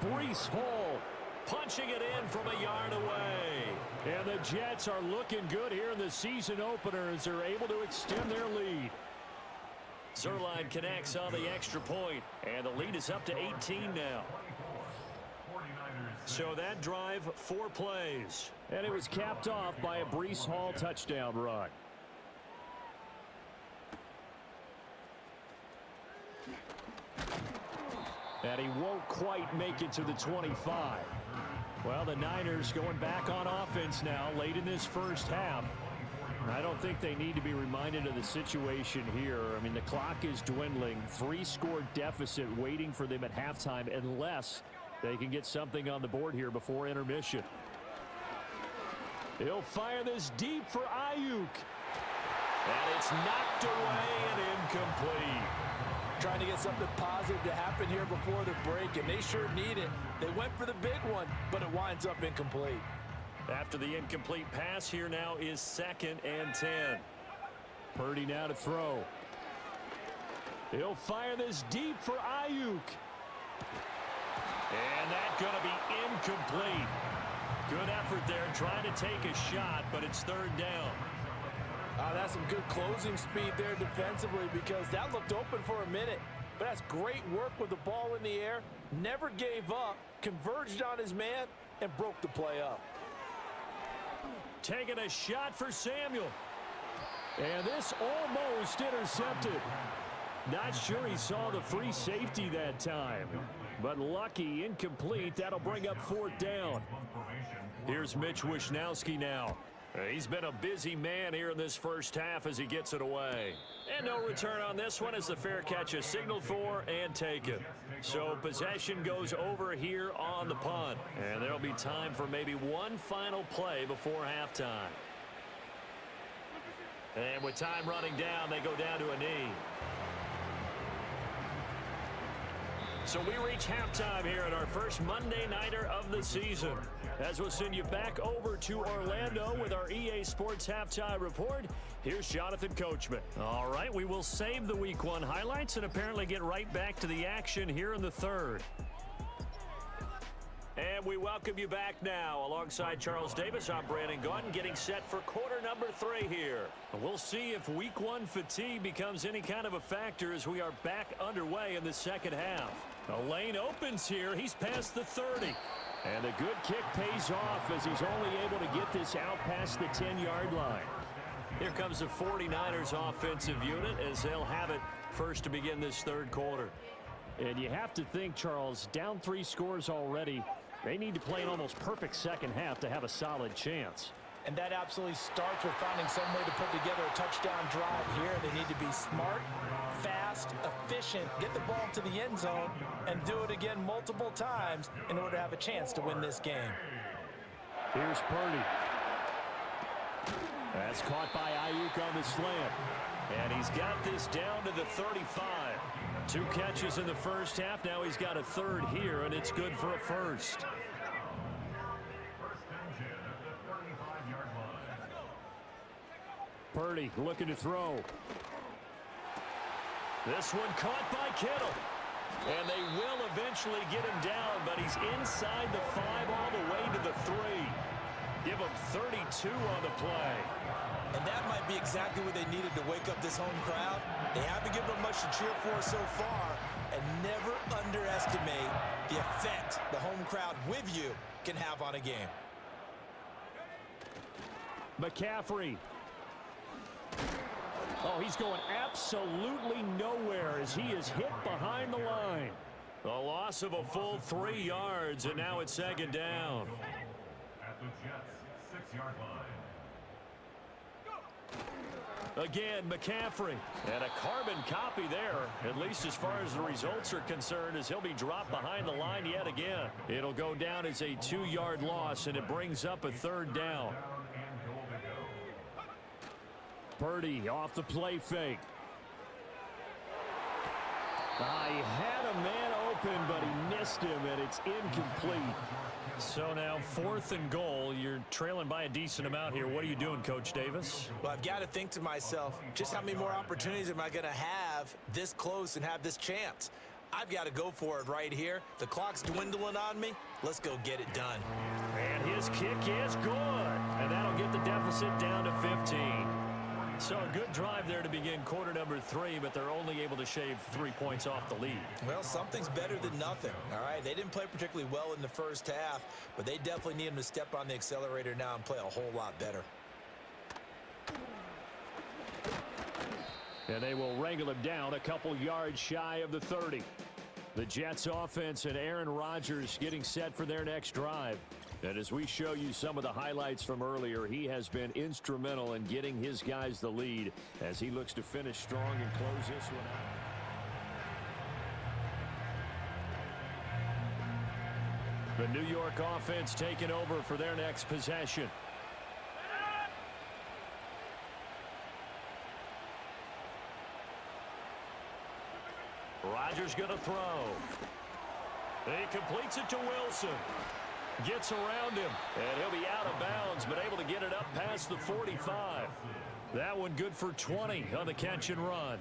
Breece Hall punching it in from a yard away. And the Jets are looking good here in the season opener as they're able to extend their lead. Zerline connects on the extra point, and the lead is up to 18 now. So that drive, 4 plays. And it was capped off by a Breece Hall touchdown run. And he won't quite make it to the 25. Well, the Niners going back on offense now late in this first half. I don't think they need to be reminded of the situation here. I mean, the clock is dwindling. 3-score deficit waiting for them at halftime unless they can get something on the board here before intermission. He'll fire this deep for Ayuk. And it's knocked away and incomplete. Trying to get something positive to happen here before the break, and they sure need it. They went for the big one, but it winds up incomplete. After the incomplete pass, here now is 2nd and 10. Purdy now to throw. He'll fire this deep for Ayuk. And that's going to be incomplete. Good effort there trying to take a shot, but it's 3rd down. That's some good closing speed there defensively because that looked open for a minute. But that's great work with the ball in the air. Never gave up, converged on his man, and broke the play up. Taking a shot for Samuel. And this almost intercepted. Not sure he saw the free safety that time. But lucky, incomplete. That'll bring up 4th down. Here's Mitch Wishnowsky now. He's been a busy man here in this first half as he gets it away. And no return on this one as the fair catch is signaled for and taken. So possession goes over here on the punt. And there'll be time for maybe one final play before halftime. And with time running down, they go down to a knee. So we reach halftime here at our first Monday Nighter of the season. As we'll send you back over to Orlando with our EA Sports Halftime Report, here's Jonathan Coachman. All right, we will save the Week 1 highlights and apparently get right back to the action here in the 3rd. And we welcome you back now. Alongside Charles Davis, I'm Brandon Gaudin, getting set for quarter number 3 here. We'll see if Week 1 fatigue becomes any kind of a factor as we are back underway in the second half. A lane opens here. He's past the 30. And a good kick pays off as he's only able to get this out past the 10-yard line. Here comes the 49ers offensive unit as they'll have it first to begin this 3rd quarter. And you have to think, Charles, down 3 scores already. They need to play an almost perfect second half to have a solid chance. And that absolutely starts with finding some way to put together a touchdown drive here. They need to be smart, fast, efficient, get the ball to the end zone, and do it again multiple times in order to have a chance to win this game. Here's Purdy. That's caught by Ayuk on the slant. And he's got this down to the 35. 2 catches in the first half. Now he's got a 3rd here, and it's good for a 1st. Purdy looking to throw. This one caught by Kittle. And they will eventually get him down, but he's inside the 5 all the way to the 3. Give him 32 on the play. And that might be exactly what they needed to wake up this home crowd. They haven't given them much to cheer for so far, and never underestimate the effect the home crowd with you can have on a game. McCaffrey. Oh, he's going absolutely nowhere as he is hit behind the line. A loss of a full 3 yards, and now it's second down. At the Jets' 6-yard line. Again, McCaffrey. And a carbon copy there, at least as far as the results are concerned, as he'll be dropped behind the line yet again. It'll go down as a 2-yard loss, and it brings up a third down. Purdy off the play fake. He had a man open, but he missed him, and it's incomplete. So now 4th and goal. You're trailing by a decent amount here. What are you doing, Coach Davis? Well, I've got to think to myself, just how many more opportunities am I going to have this close and have this chance? I've got to go for it right here. The clock's dwindling on me. Let's go get it done. And his kick is good. And that'll get the deficit down to 15. So a good drive there to begin quarter number 3, but they're only able to shave 3 points off the lead. Well, something's better than nothing, all right? They didn't play particularly well in the first half, but they definitely need them to step on the accelerator now and play a whole lot better. And they will wrangle him down a couple yards shy of the 30. The Jets offense and Aaron Rodgers getting set for their next drive. And as we show you some of the highlights from earlier, he has been instrumental in getting his guys the lead as he looks to finish strong and close this one out. The New York offense taking over for their next possession. Rodgers going to throw. He completes it to Wilson. Gets around him, and he'll be out of bounds, but able to get it up past the 45. That one good for 20 on the catch and run.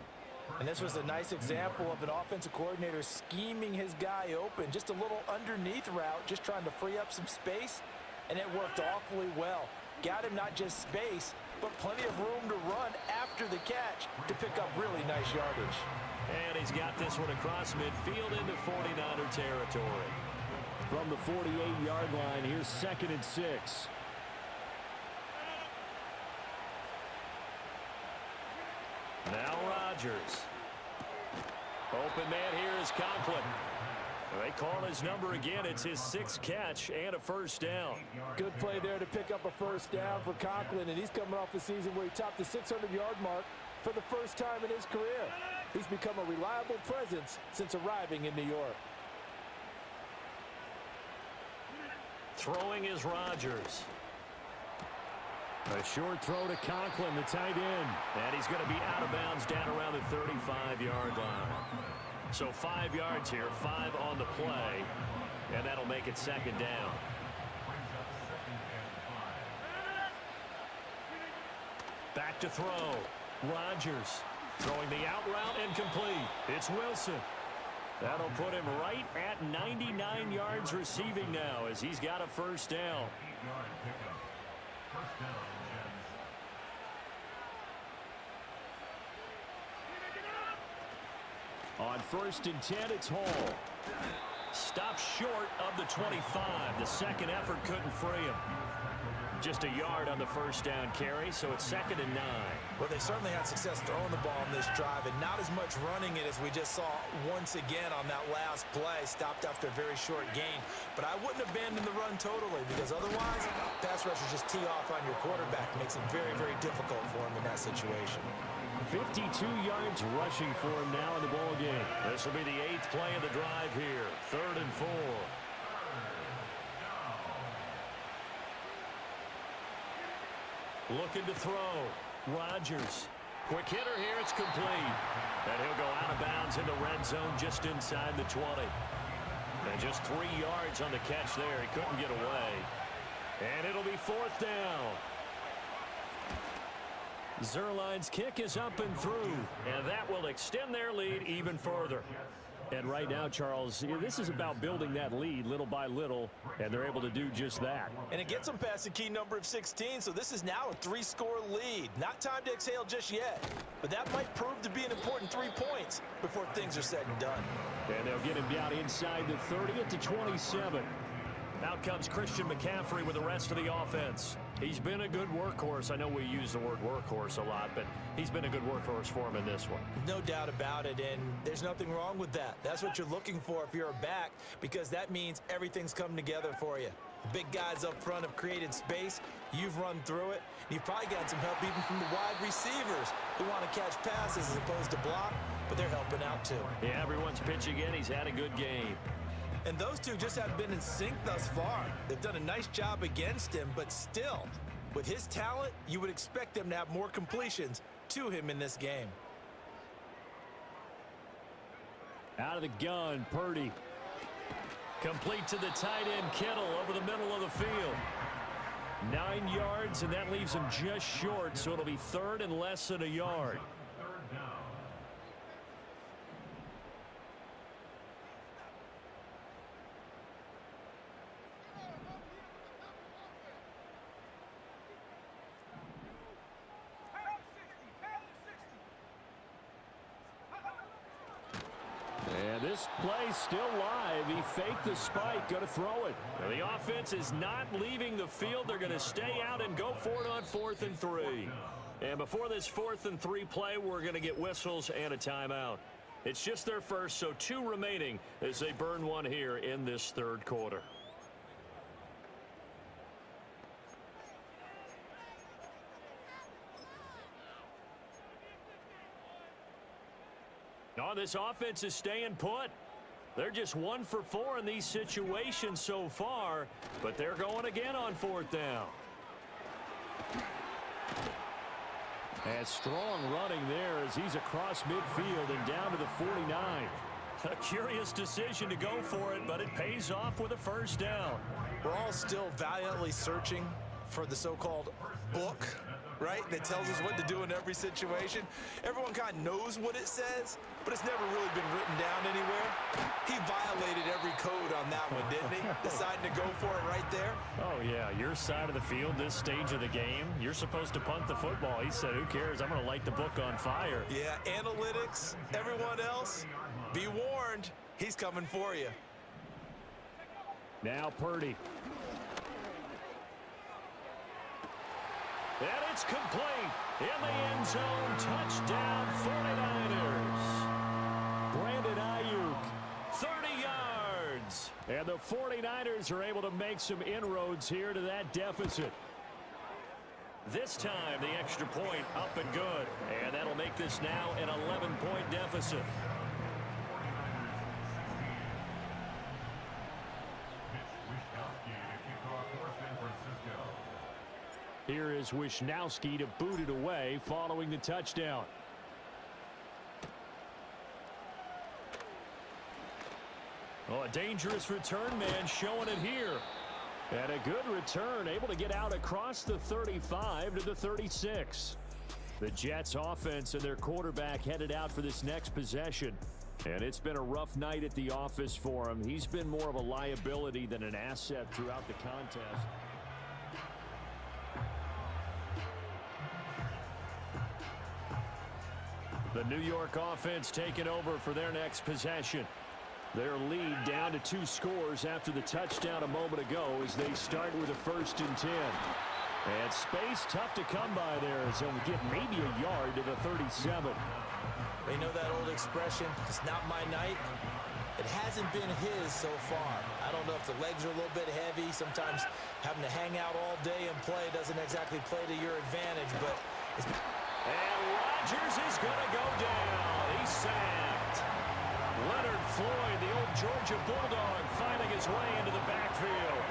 And this was a nice example of an offensive coordinator scheming his guy open. Just a little underneath route, just trying to free up some space, and it worked awfully well. Got him not just space, but plenty of room to run after the catch to pick up really nice yardage. And he's got this one across midfield into 49er territory. From the 48-yard line, here's 2nd and 6. Now Rodgers. Open man here is Conklin. They call his number again. It's his 6th catch and a first down. Good play there to pick up a first down for Conklin, and he's coming off the season where he topped the 600-yard mark for the first time in his career. He's become a reliable presence since arriving in New York. Throwing is Rodgers. A short throw to Conklin, the tight end. And he's going to be out of bounds down around the 35-yard line. So 5 yards here, 5 on the play. And that'll make it second down. Back to throw. Rodgers throwing the out route and complete. It's Wilson. That'll put him right at 99 yards receiving now as he's got a first down. On 1st and 10, it's Hall. Stopped short of the 25. The second effort couldn't free him. Just a yard on the first down carry, so it's 2nd and 9. Well, they certainly had success throwing the ball on this drive, and not as much running it as we just saw once again on that last play. Stopped after a very short gain. But I wouldn't abandon the run totally, because otherwise, pass rushers just tee off on your quarterback. Makes it very, very difficult for him in that situation. 52 yards rushing for him now in the ball game. This will be the 8th play of the drive here. 3rd and 4. Looking to throw. Rodgers. Quick hitter here. It's complete. And he'll go out of bounds in the red zone just inside the 20. And just 3 yards on the catch there. He couldn't get away. And it'll be 4th down. Zerline's kick is up and through, and that will extend their lead even further. And right now, Charles, this is about building that lead little by little, and they're able to do just that. And it gets them past the key number of 16, so this is now a 3-score lead. Not time to exhale just yet, but that might prove to be an important 3 points before things are said and done. And they'll get him down inside the 30 at the 27. Out comes Christian McCaffrey with the rest of the offense. He's been a good workhorse. I know we use the word workhorse a lot, but he's been a good workhorse for him in this one. No doubt about it, and there's nothing wrong with that. That's what you're looking for if you're a back, because that means everything's come together for you. The big guys up front have created space. You've run through it. You've probably gotten some help even from the wide receivers who want to catch passes as opposed to block, but they're helping out too. Yeah, everyone's pitching in. He's had a good game. And those two just haven't been in sync thus far. They've done a nice job against him, but still, with his talent, you would expect them to have more completions to him in this game. Out of the gun, Purdy. Complete to the tight end, Kittle, over the middle of the field. 9 yards, and that leaves him just short, so it'll be third and less than a yard. And this play still live. He faked the spike, going to throw it. Now, the offense is not leaving the field. They're going to stay out and go for it on 4th and 3. And before this 4th and 3 play, we're going to get whistles and a timeout. It's just their first, so 2 remaining as they burn one here in this 3rd quarter. No, this offense is staying put. They're just 1 for 4 in these situations so far, but they're going again on 4th down. And strong running there as he's across midfield and down to the 49. A curious decision to go for it, but it pays off with a 1st down. We're all still valiantly searching for the so-called book, right, that tells us what to do in every situation. Everyone kind of knows what it says, but it's never really been written down anywhere. He violated every code on that one, didn't he? Deciding to go for it right there. Oh, yeah, your side of the field, this stage of the game, you're supposed to punt the football. He said, who cares? I'm going to light the book on fire. Yeah, analytics, everyone else, be warned, he's coming for you. Now Purdy. And it's complete in the end zone. Touchdown, 49ers. Brandon Ayuk. 30 yards. And the 49ers are able to make some inroads here to that deficit. This time, the extra point up and good. And that'll make this now an 11-point deficit. Here is Wisnowski to boot it away following the touchdown. Oh, a dangerous return man showing it here. And a good return, able to get out across the 35 to the 36. The Jets offense and their quarterback headed out for this next possession. And it's been a rough night at the office for him. He's been more of a liability than an asset throughout the contest. The New York offense taking over for their next possession. Their lead down to 2 scores after the touchdown a moment ago as they start with a 1st and 10. And space tough to come by there as they'll get maybe a yard to the 37. You know that old expression, it's not my night? It hasn't been his so far. I don't know if the legs are a little bit heavy. Sometimes having to hang out all day and play doesn't exactly play to your advantage, but it's... And Rodgers is going to go down. He's sacked. Leonard Floyd, the old Georgia Bulldog, finding his way into the backfield.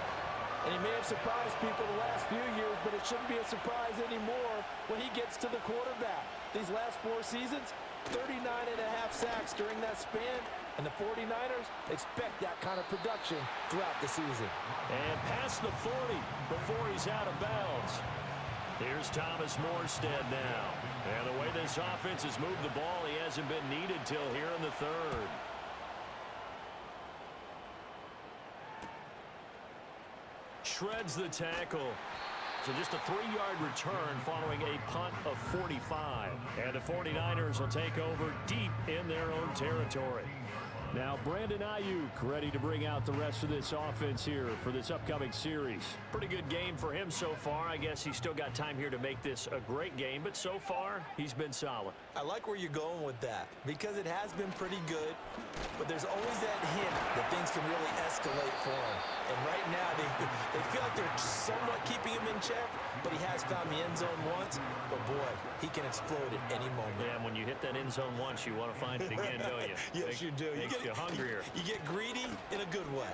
And he may have surprised people the last few years, but it shouldn't be a surprise anymore when he gets to the quarterback. These last 4 seasons, 39.5 sacks during that span, and the 49ers expect that kind of production throughout the season. And past the 40 before he's out of bounds. Here's Thomas Morstead now. And the way this offense has moved the ball, he hasn't been needed till here in the third. Shreds the tackle. So just a 3-yard return following a punt of 45. And the 49ers will take over deep in their own territory. Now Brandon Ayuk ready to bring out the rest of this offense here for this upcoming series. Pretty good game for him so far. I guess he's still got time here to make this a great game, but so far he's been solid. I like where you're going with that because it has been pretty good, but there's always that hint that things can really escalate for him. And right now they feel like they're somewhat keeping him in check, but he has found the end zone once. But boy, he can explode at any moment. Yeah, when you hit that end zone once, you want to find it again, don't you? Yes, you do. Makes you hungrier. You get greedy in a good way.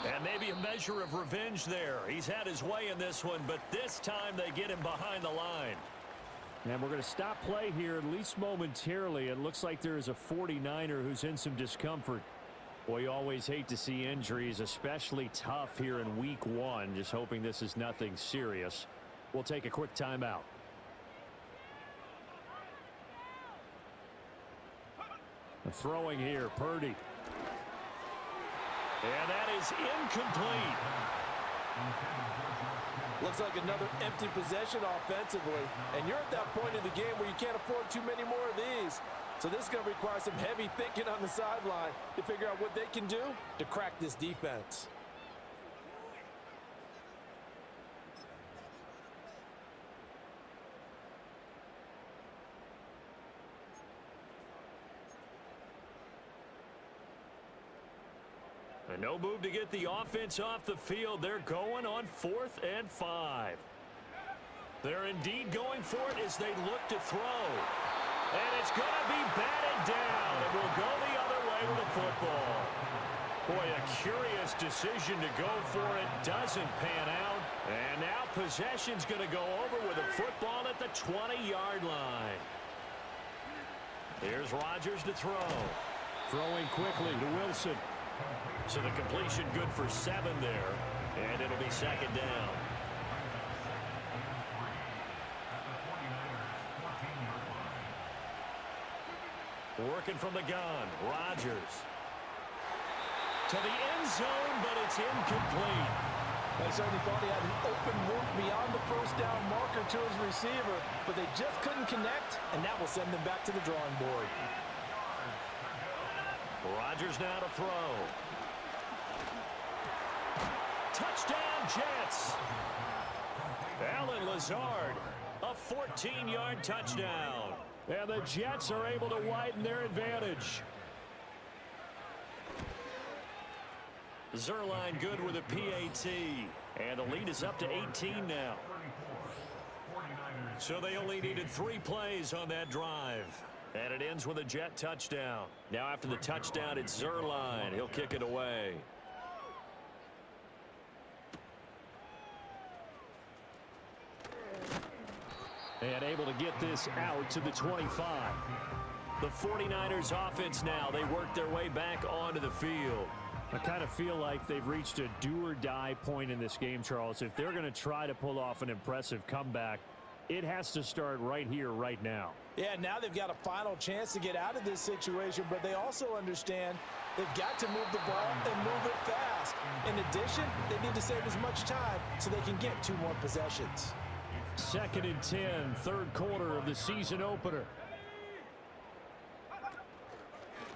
And maybe a measure of revenge there. He's had his way in this one, but this time they get him behind the line. And we're going to stop play here, at least momentarily. It looks like there is a 49er who's in some discomfort. Boy, you always hate to see injuries, especially tough here in week 1. Just hoping this is nothing serious. We'll take a quick timeout. Throwing here, Purdy. And that is incomplete. Looks like another empty possession offensively. And you're at that point in the game where you can't afford too many more of these. So this is going to require some heavy thinking on the sideline to figure out what they can do to crack this defense. And no move to get the offense off the field. They're going on 4th and 5. They're indeed going for it as they look to throw. And it's going to be batted down. It will go the other way with the football. Boy, a curious decision to go for it. Doesn't pan out. And now possession's going to go over with a football at the 20-yard line. Here's Rodgers to throw. Throwing quickly to Wilson. So the completion good for 7 there. And it'll be 2nd down. Working from the gun, Rodgers. To the end zone, but it's incomplete. They certainly thought he had an open look beyond the first down marker to his receiver, but they just couldn't connect, and that will send them back to the drawing board. Rodgers now to throw. Touchdown, Jets. Allen Lazard, a 14-yard touchdown. And the Jets are able to widen their advantage. Zerline good with a PAT. And the lead is up to 18 now. So they only needed 3 plays on that drive. And it ends with a Jet touchdown. Now after the touchdown, it's Zerline. He'll kick it away. And able to get this out to the 25. The 49ers offense now, they work their way back onto the field. I kind of feel like they've reached a do-or-die point in this game, Charles. If they're going to try to pull off an impressive comeback, it has to start right here, right now. Yeah, now they've got a final chance to get out of this situation, but they also understand they've got to move the ball and move it fast. In addition, they need to save as much time so they can get 2 more possessions. 2nd and 10, 3rd quarter of the season opener.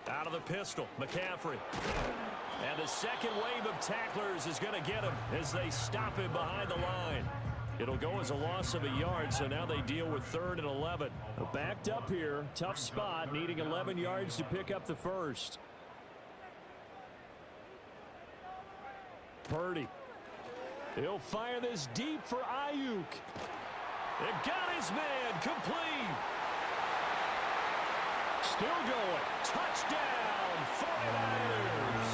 Out of the pistol, McCaffrey. And the second wave of tacklers is going to get him as they stop him behind the line. It'll go as a loss of a yard, so now they deal with 3rd and 11. Backed up here, tough spot, needing 11 yards to pick up the first. Purdy. He'll fire this deep for Ayuk. It got his man complete. Still going. Touchdown, 49ers.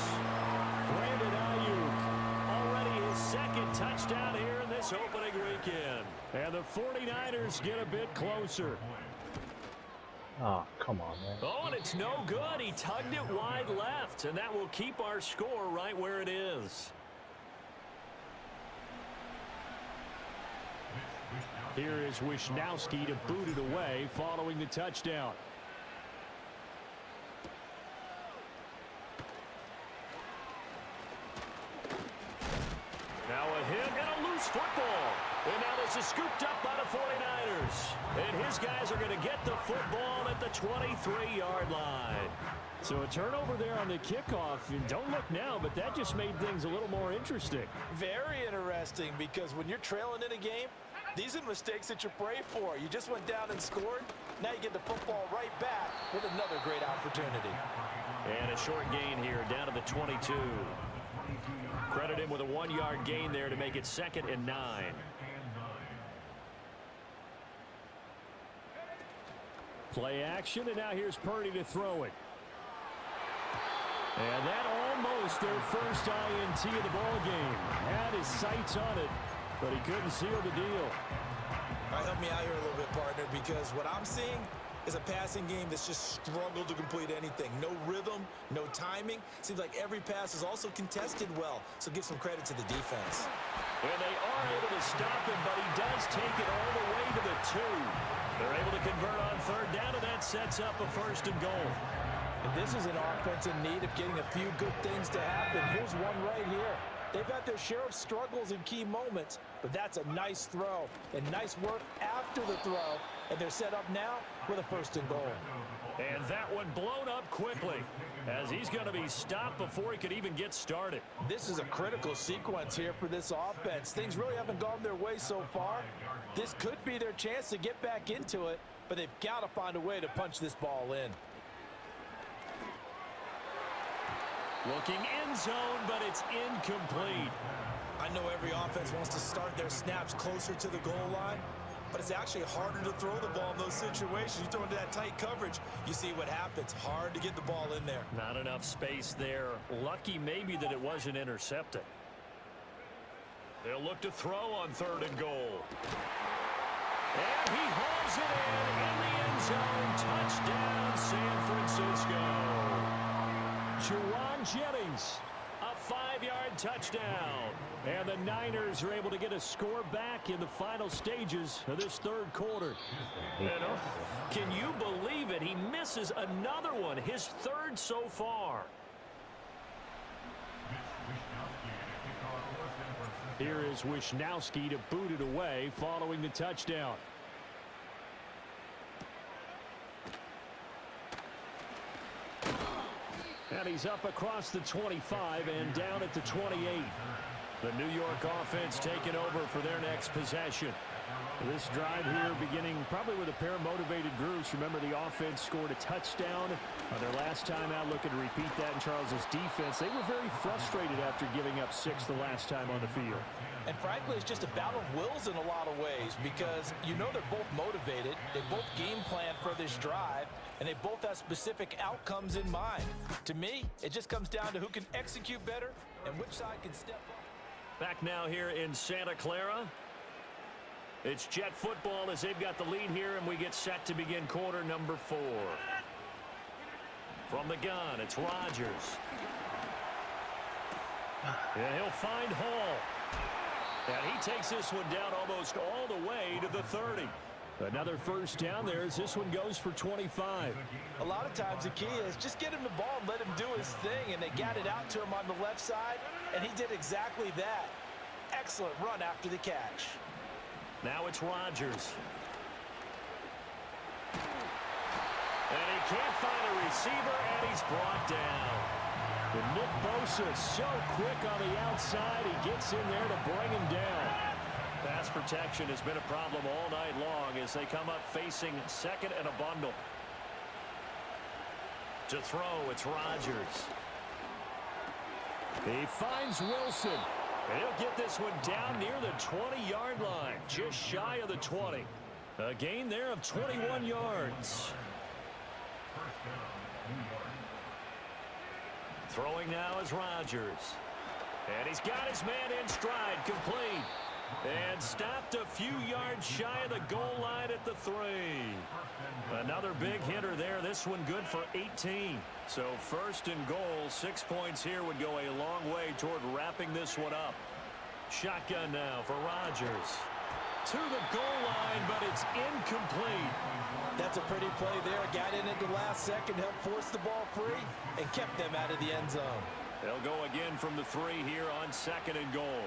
Brandon Ayuk. Already his 2nd touchdown here in this opening weekend. And the 49ers get a bit closer. Oh, come on, man. Oh, and it's no good. He tugged it wide left, and that will keep our score right where it is. Here is Wisnowski to boot it away following the touchdown. Now a hit and a loose football. And now this is scooped up by the 49ers. And his guys are going to get the football at the 23-yard line. So a turnover there on the kickoff. And don't look now, but that just made things a little more interesting. Very interesting, because when you're trailing in a game, these are the mistakes that you pray for. You just went down and scored. Now you get the football right back with another great opportunity. And a short gain here down to the 22. Credit him with a 1-yard gain there to make it 2nd and 9. Play action, and now here's Purdy to throw it. And that almost their first INT of the ball game. Had his sights on it, but he couldn't seal the deal. All right, help me out here a little bit, partner, because what I'm seeing is a passing game that's just struggled to complete anything. No rhythm, no timing. Seems like every pass is also contested well, so give some credit to the defense. And they are able to stop him, but he does take it all the way to the 2. They're able to convert on 3rd down, and that sets up a 1st and goal. And this is an offense in need of getting a few good things to happen. Here's one right here. They've had their share of struggles in key moments, but that's a nice throw and nice work after the throw. And they're set up now with a 1st and goal. And that one blown up quickly, as he's going to be stopped before he could even get started. This is a critical sequence here for this offense. Things really haven't gone their way so far. This could be their chance to get back into it, but they've got to find a way to punch this ball in. Looking end zone, but it's incomplete. I know every offense wants to start their snaps closer to the goal line, but it's actually harder to throw the ball in those situations. You throw into that tight coverage, you see what happens. Hard to get the ball in there. Not enough space there. Lucky maybe that it wasn't intercepted. They'll look to throw on 3rd and goal. And he hauls it in the end zone. Touchdown, San Francisco. Juwan Jennings, a 5-yard touchdown. And the Niners are able to get a score back in the final stages of this 3rd quarter. And, can you believe it? He misses another one, his 3rd so far. Here is Wisnowski to boot it away following the touchdown. And he's up across the 25 and down at the 28. The New York offense taking over for their next possession. This drive here beginning probably with a pair of motivated groups. Remember, the offense scored a touchdown on their last time out, looking to repeat that in Charles's defense. They were very frustrated after giving up 6 the last time on the field. And frankly, it's just a battle of wills in a lot of ways, because you know they're both motivated. They both game plan for this drive, and they both have specific outcomes in mind. To me, it just comes down to who can execute better and which side can step up. Back now here in Santa Clara. It's Jet football as they've got the lead here, and we get set to begin quarter number 4. From the gun, it's Rodgers. And he'll find Hall. And he takes this one down almost all the way to the 30. Another 1st down there as this one goes for 25. A lot of times the key is just get him the ball and let him do his thing, and they got it out to him on the left side, and he did exactly that. Excellent run after the catch. Now it's Rodgers. And he can't find a receiver, and he's brought down. And Nick Bosa so quick on the outside, he gets in there to bring him down. Pass protection has been a problem all night long as they come up facing 2nd and a bundle. To throw, it's Rodgers. He finds Wilson. And he'll get this one down near the 20-yard line, just shy of the 20. A gain there of 21 yards. Throwing now is Rodgers. And he's got his man in stride, complete. And stopped a few yards shy of the goal line at the 3. Another big hitter there. This one good for 18. So 1st and goal, 6 points here would go a long way toward wrapping this one up. Shotgun now for Rodgers. to the goal line, but it's incomplete. That's a pretty play there. Got in at the last second, helped force the ball free, and kept them out of the end zone. They'll go again from the 3 here on 2nd and goal.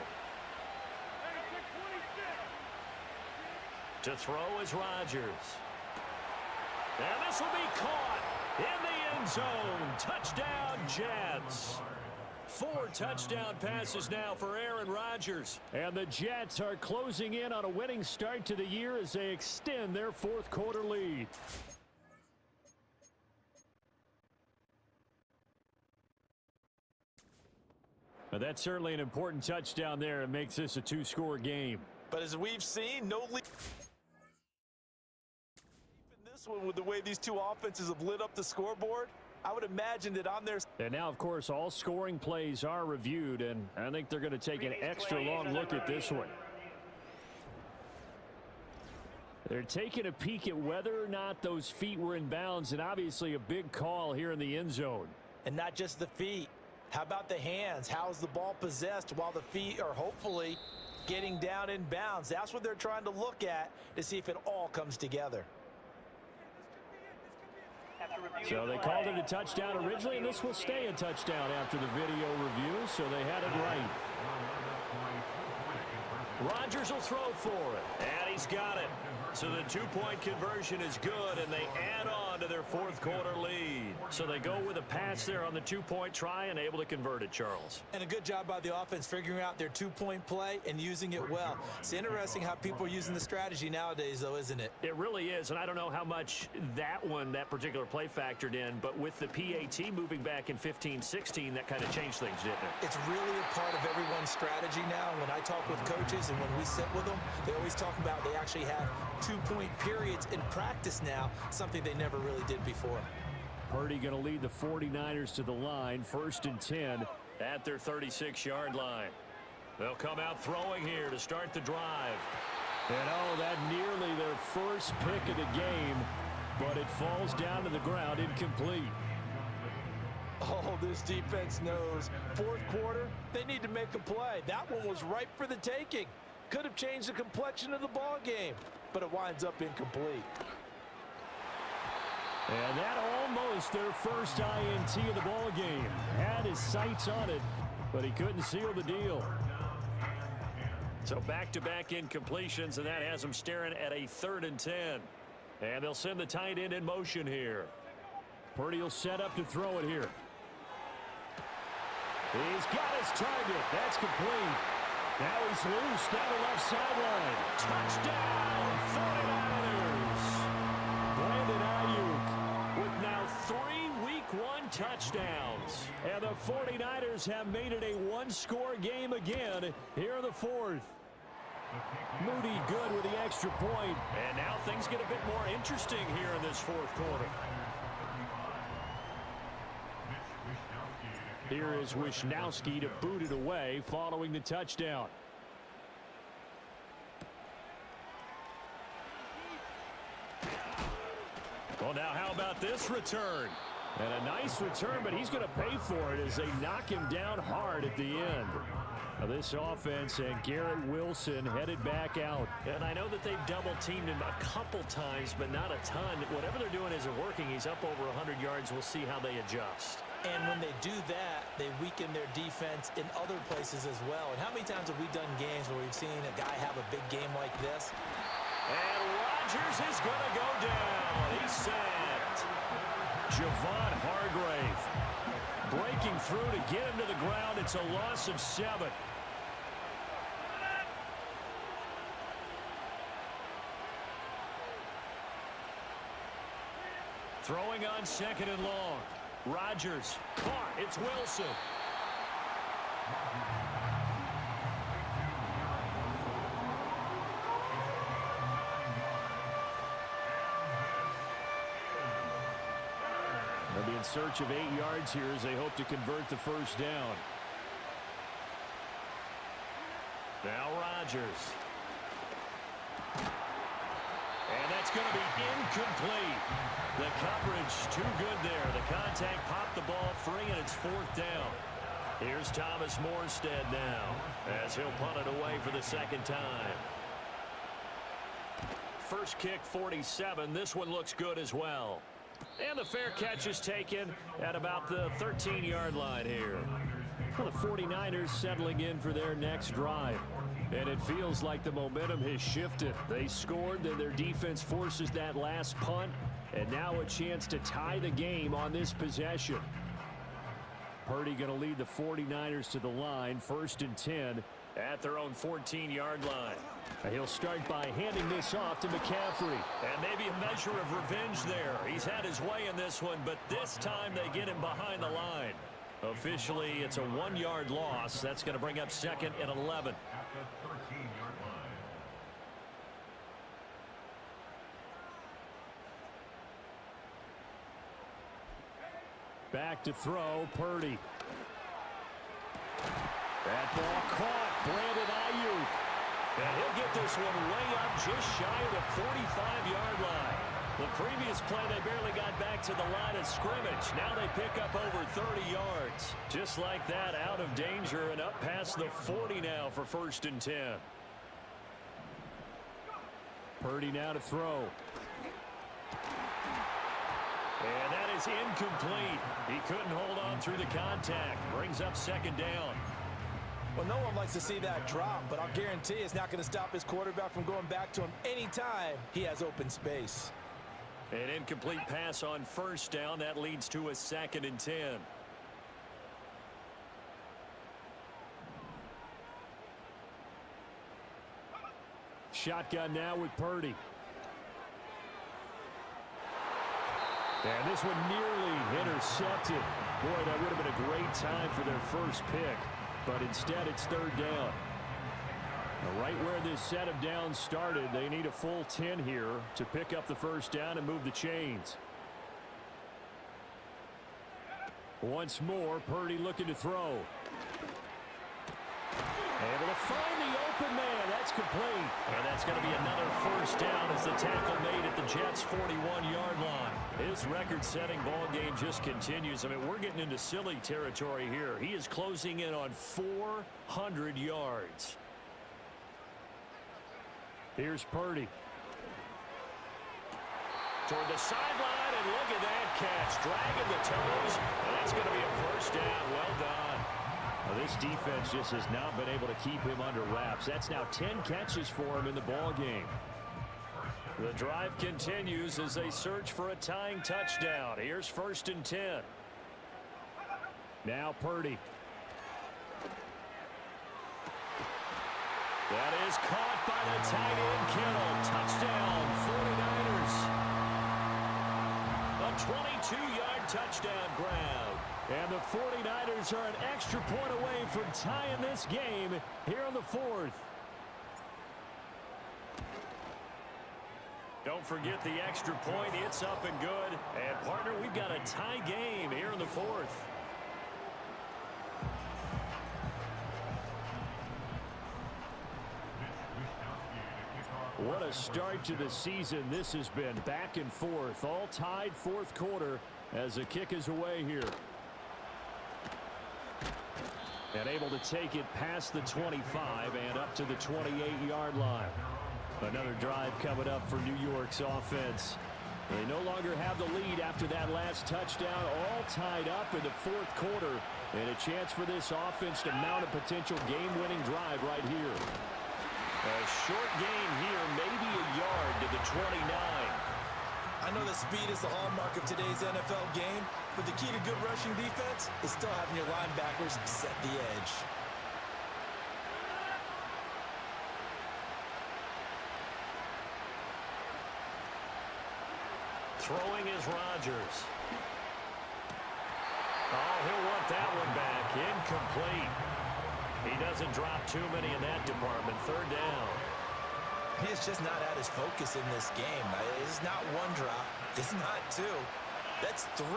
To throw is Rodgers. And this will be caught in the end zone. Touchdown, Jets. 4 touchdown passes now for Aaron Rodgers. And the Jets are closing in on a winning start to the year as they extend their 4th quarter lead. But that's certainly an important touchdown there. It makes this a 2-score game. But as we've seen, no lead. This one, with the way these two offenses have lit up the scoreboard, I would imagine that on their... And now, of course, all scoring plays are reviewed, and I think they're going to take an extra long look at this one. They're taking a peek at whether or not those feet were in bounds, and obviously a big call here in the end zone. And not just the feet. How about the hands? How's the ball possessed while the feet are hopefully getting down in bounds? That's what they're trying to look at to see if it all comes together. So they called it a touchdown originally, and this will stay a touchdown after the video review, so they had it right. Rodgers will throw for it, and he's got it. So the 2-point conversion is good, and they add on to their 4th quarter lead. So they go with a pass there on the 2-point try and able to convert it, Charles. And a good job by the offense figuring out their 2-point play and using it well. It's interesting how people are using the strategy nowadays, though, isn't it? It really is, and I don't know how much that particular play factored in, but with the PAT moving back in 15-16, that kind of changed things, didn't it? It's really a part of everyone's strategy now. When I talk with coaches and when we sit with them, they always talk about they actually have 2-point periods in practice now, something they never really did before. Purdy going to lead the 49ers to the line, 1st and 10 at their 36-yard line. They'll come out throwing here to start the drive. And oh, that nearly their first pick of the game, but it falls down to the ground incomplete. Oh, this defense knows. 4th quarter, they need to make a play. That one was ripe for the taking. Could have changed the complexion of the ball game, but it winds up incomplete. And that almost their first INT of the ball game. Had his sights on it, but he couldn't seal the deal. So back-to-back incompletions, and that has them staring at a 3rd and 10. And they'll send the tight end in motion here. Purdy will set up to throw it here. He's got his target. That's complete. Now he's loose down the left sideline. Touchdown, 49ers. Brandon Ayuk with now 3 Week 1 touchdowns. And the 49ers have made it a 1-score game again here in the 4th. Moody good with the extra point. And now things get a bit more interesting here in this 4th quarter. Here is Wisnowski to boot it away following the touchdown. Well, now how about this return? And a nice return, but he's going to pay for it as they knock him down hard at the end. Now this offense and Garrett Wilson headed back out. And I know that they've double-teamed him a couple times, but not a ton. Whatever they're doing isn't working. He's up over 100 yards. We'll see how they adjust. And when they do that, they weaken their defense in other places as well. And how many times have we done games where we've seen a guy have a big game like this? And Rodgers is going to go down. He's sacked. Javon Hargrave breaking through to get him to the ground. It's a loss of 7. Throwing on 2nd and long. Rodgers caught. It's Wilson. They'll be in search of 8 yards here as they hope to convert the first down. Now Rodgers. And that's going to be incomplete. The coverage too good there. The contact popped the ball free, and it's 4th down. Here's Thomas Morstead now as he'll punt it away for the 2nd time. first kick 47. This one looks good as well. And the fair catch is taken at about the 13-yard line here. Well, the 49ers settling in for their next drive. And it feels like the momentum has shifted. They scored, then their defense forces that last punt. And now a chance to tie the game on this possession. Purdy going to lead the 49ers to the line, 1st and 10 at their own 14-yard line. He'll start by handing this off to McCaffrey. And maybe a measure of revenge there. He's had his way in this one, but this time they get him behind the line. Officially, it's a 1-yard loss. That's going to bring up 2nd and 11. At the 13-yard line. Back to throw, Purdy. That ball caught, Brandon Ayuk. And he'll get this one way up just shy of the 45-yard line. The previous play, they barely got back to the line of scrimmage. Now they pick up over 30 yards. Just like that, out of danger and up past the 40 now for 1st and 10. Purdy now to throw. And that is incomplete. He couldn't hold on through the contact. Brings up 2nd down. Well, no one likes to see that drop, but I'll guarantee it's not going to stop his quarterback from going back to him anytime he has open space. An incomplete pass on 1st down. That leads to a 2nd and 10. Shotgun now with Purdy. And this one nearly intercepted. Boy, that would have been a great time for their first pick. But instead, it's 3rd down. Now, right where this set of downs started, they need a full 10 here to pick up the 1st down and move the chains. Once more, Purdy looking to throw. Able to find the open man. That's complete. And that's going to be another 1st down as the tackle made at the Jets' 41-yard line. His record-setting ball game just continues. I mean, we're getting into silly territory here. He is closing in on 400 yards. Here's Purdy. Toward the sideline, and look at that catch. Dragging the toes, and that's going to be a 1st down. Well done. Well, this defense just has not been able to keep him under wraps. That's now 10 catches for him in the ball game. The drive continues as they search for a tying touchdown. Here's 1st and 10. Now Purdy. That is caught by the tight end, Kittle. Touchdown, 49ers. A 22-yard touchdown grab. And the 49ers are an extra point away from tying this game here in the 4th. Don't forget the extra point. It's up and good. And, partner, we've got a tie game here in the 4th. What a start to the season this has been. Back and forth. All tied 4th quarter as the kick is away here. And able to take it past the 25 and up to the 28-yard line. Another drive coming up for New York's offense. They no longer have the lead after that last touchdown. All tied up in the 4th quarter. And a chance for this offense to mount a potential game-winning drive right here. A short gain here, maybe a yard to the 29. I know that speed is the hallmark of today's NFL game, but the key to good rushing defense is still having your linebackers set the edge. Throwing is Rodgers. Oh, he'll want that one back. Incomplete. He doesn't drop too many in that department. 3rd down. He is just not at his focus in this game. It's not one drop. It's not 2. That's 3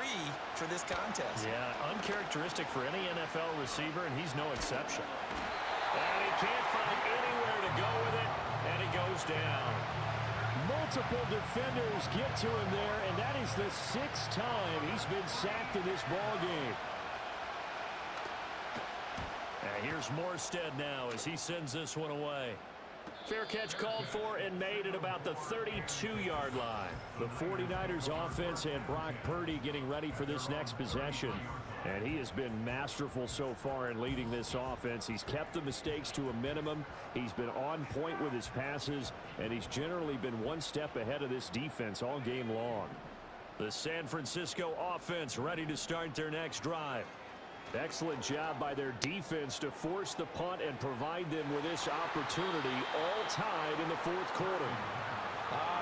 for this contest. Yeah, uncharacteristic for any NFL receiver, and he's no exception. And he can't find anywhere to go with it, and he goes down. Multiple defenders get to him there, and that is the 6th time he's been sacked in this ball game. And here's Morstead now as he sends this one away. Fair catch called for and made at about the 32-yard line. The 49ers offense and Brock Purdy getting ready for this next possession. And he has been masterful so far in leading this offense. He's kept the mistakes to a minimum. He's been on point with his passes. And he's generally been one step ahead of this defense all game long. The San Francisco offense ready to start their next drive. Excellent job by their defense to force the punt and provide them with this opportunity, all tied in the fourth quarter.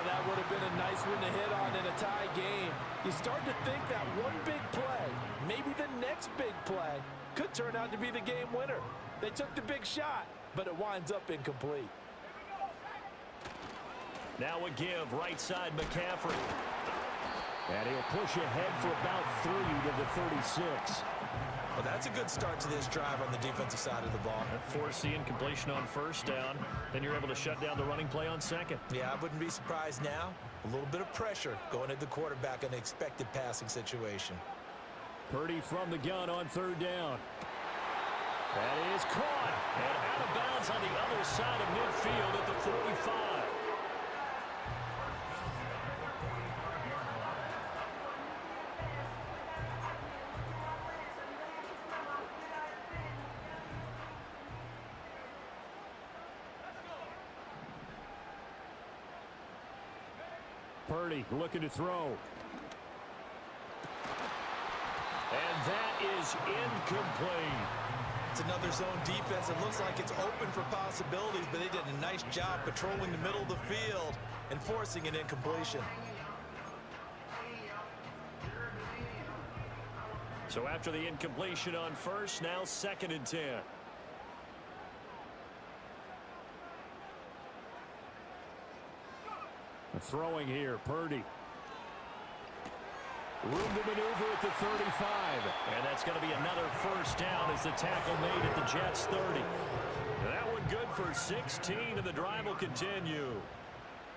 That would have been a nice one to hit on in a tie game. You start to think that one big play, maybe the next big play, could turn out to be the game winner. They took the big shot, but it winds up incomplete. Now a give, right side McCaffrey. And he'll push ahead for about 3 to the 36. Well, that's a good start to this drive on the defensive side of the ball. Force the incompletion on first down. Then you're able to shut down the running play on second. Yeah, I wouldn't be surprised now. A little bit of pressure going at the quarterback in an expected passing situation. Purdy from the gun on third down. That is caught. And out of bounds on the other side of midfield at the 45. Purdy looking to throw. And that is incomplete. It's another zone defense. It looks like it's open for possibilities, but they did a nice job patrolling the middle of the field and forcing an incompletion. So after the incompletion on first, now 2nd and 10. Throwing here, Purdy. Room to maneuver at the 35. And that's going to be another first down as the tackle made at the Jets' 30. That one good for 16, and the drive will continue.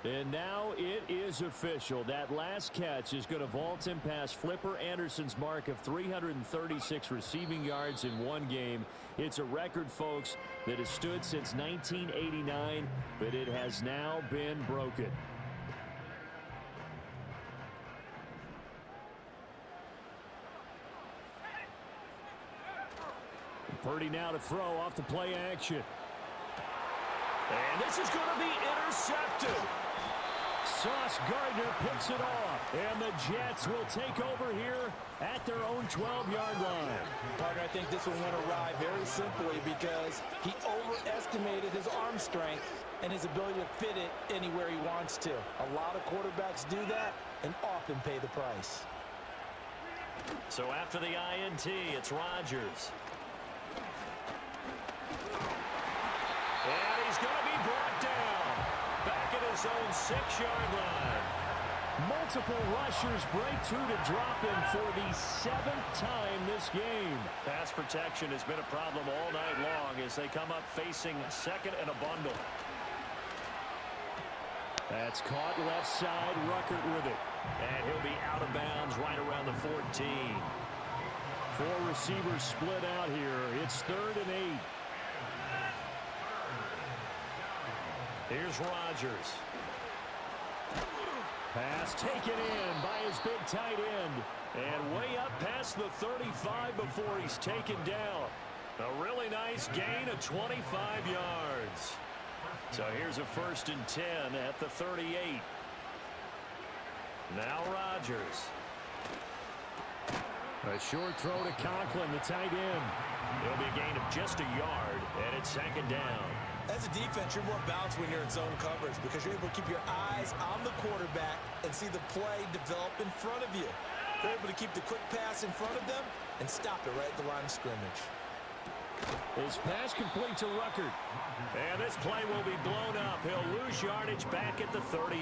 And now it is official. That last catch is going to vault him past Flipper Anderson's mark of 336 receiving yards in one game. It's a record, folks, that has stood since 1989, but it has now been broken. Purdy now to throw off the play action. And this is going to be intercepted. Sauce Gardner picks it off. And the Jets will take over here at their own 12-yard line. Partner, I think this one went awry very simply because he overestimated his arm strength and his ability to fit it anywhere he wants to. A lot of quarterbacks do that and often pay the price. So after the INT, it's Rodgers. And he's going to be brought down back at his own 6-yard line. Multiple rushers break through to drop him for the 7th time this game. Pass protection has been a problem all night long as they come up facing second and a bundle. That's caught left side. Ruckert with it. And he'll be out of bounds right around the 14. 4 receivers split out here. It's 3rd and 8. Here's Rodgers. Pass taken in by his big tight end. And way up past the 35 before he's taken down. A really nice gain of 25 yards. So here's a 1st and 10 at the 38. Now Rodgers. A short throw to Conklin, the tight end. It'll be a gain of just a yard, and it's 2nd down. As a defense, you're more balanced when you're in zone coverage because you're able to keep your eyes on the quarterback and see the play develop in front of you. You're able to keep the quick pass in front of them and stop it right at the line of scrimmage. His pass complete to Ruckert. And this play will be blown up. He'll lose yardage back at the 38.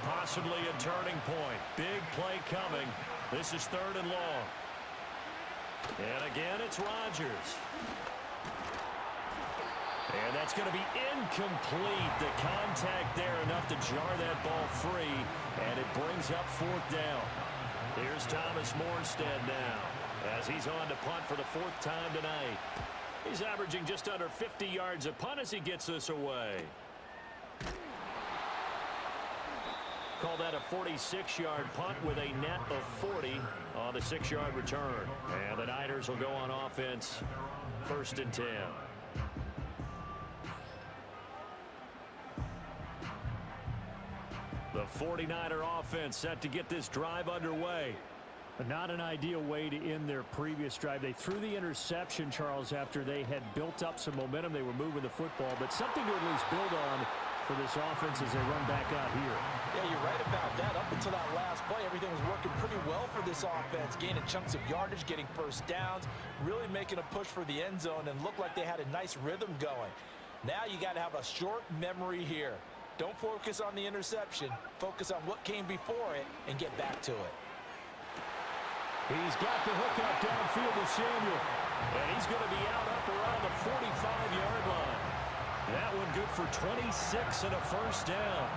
Possibly a turning point. Big play coming. This is 3rd and long. And again, it's Rodgers. And that's going to be incomplete. The contact there enough to jar that ball free. And it brings up 4th down. Here's Thomas Morstead now as he's on to punt for the 4th time tonight. He's averaging just under 50 yards a punt as he gets this away. Call that a 46-yard punt with a net of 40 on the 6-yard return. And the Niners will go on offense, 1st and 10. The 49er offense set to get this drive underway. But not an ideal way to end their previous drive. They threw the interception, Charles, after they had built up some momentum. They were moving the football, but something to at least build on for this offense as they run back out here. Yeah, you're right about that. Up until that last play, everything was working pretty well for this offense, gaining chunks of yardage, getting first downs, really making a push for the end zone, and looked like they had a nice rhythm going. Now you got to have a short memory here. Don't focus on the interception. Focus on what came before it and get back to it. He's got the hook out downfield to Samuel. And he's going to be out up around the 45-yard line. That one good for 26 and a first down.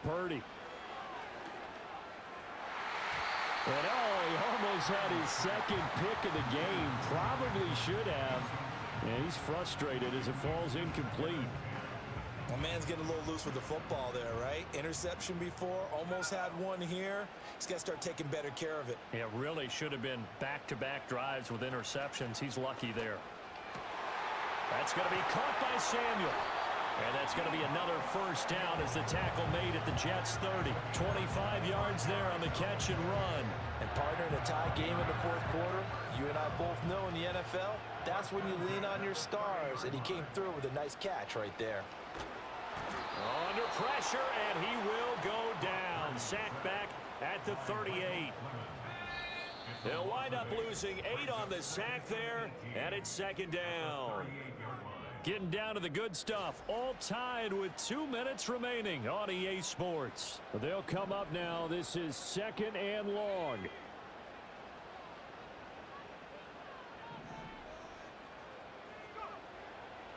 Purdy. And he almost had his second pick of the game. Probably should have. And he's frustrated as it falls incomplete. Well, man's getting a little loose with the football there, right? Interception before, almost had one here. He's got to start taking better care of it. It really should have been back-to-back drives with interceptions. He's lucky there. That's going to be caught by Samuel. And that's going to be another first down as the tackle made at the Jets' 30. 25 yards there on the catch and run. And partner, in a tie game in the fourth quarter, you and I both know in the NFL, that's when you lean on your stars. And he came through with a nice catch right there. Under pressure, and he will go down. Sacked back at the 38. They'll wind up losing 8 on the sack there, and it's 2nd down. Getting down to the good stuff, all tied with 2 minutes remaining on EA Sports. But they'll come up now. This is 2nd and long.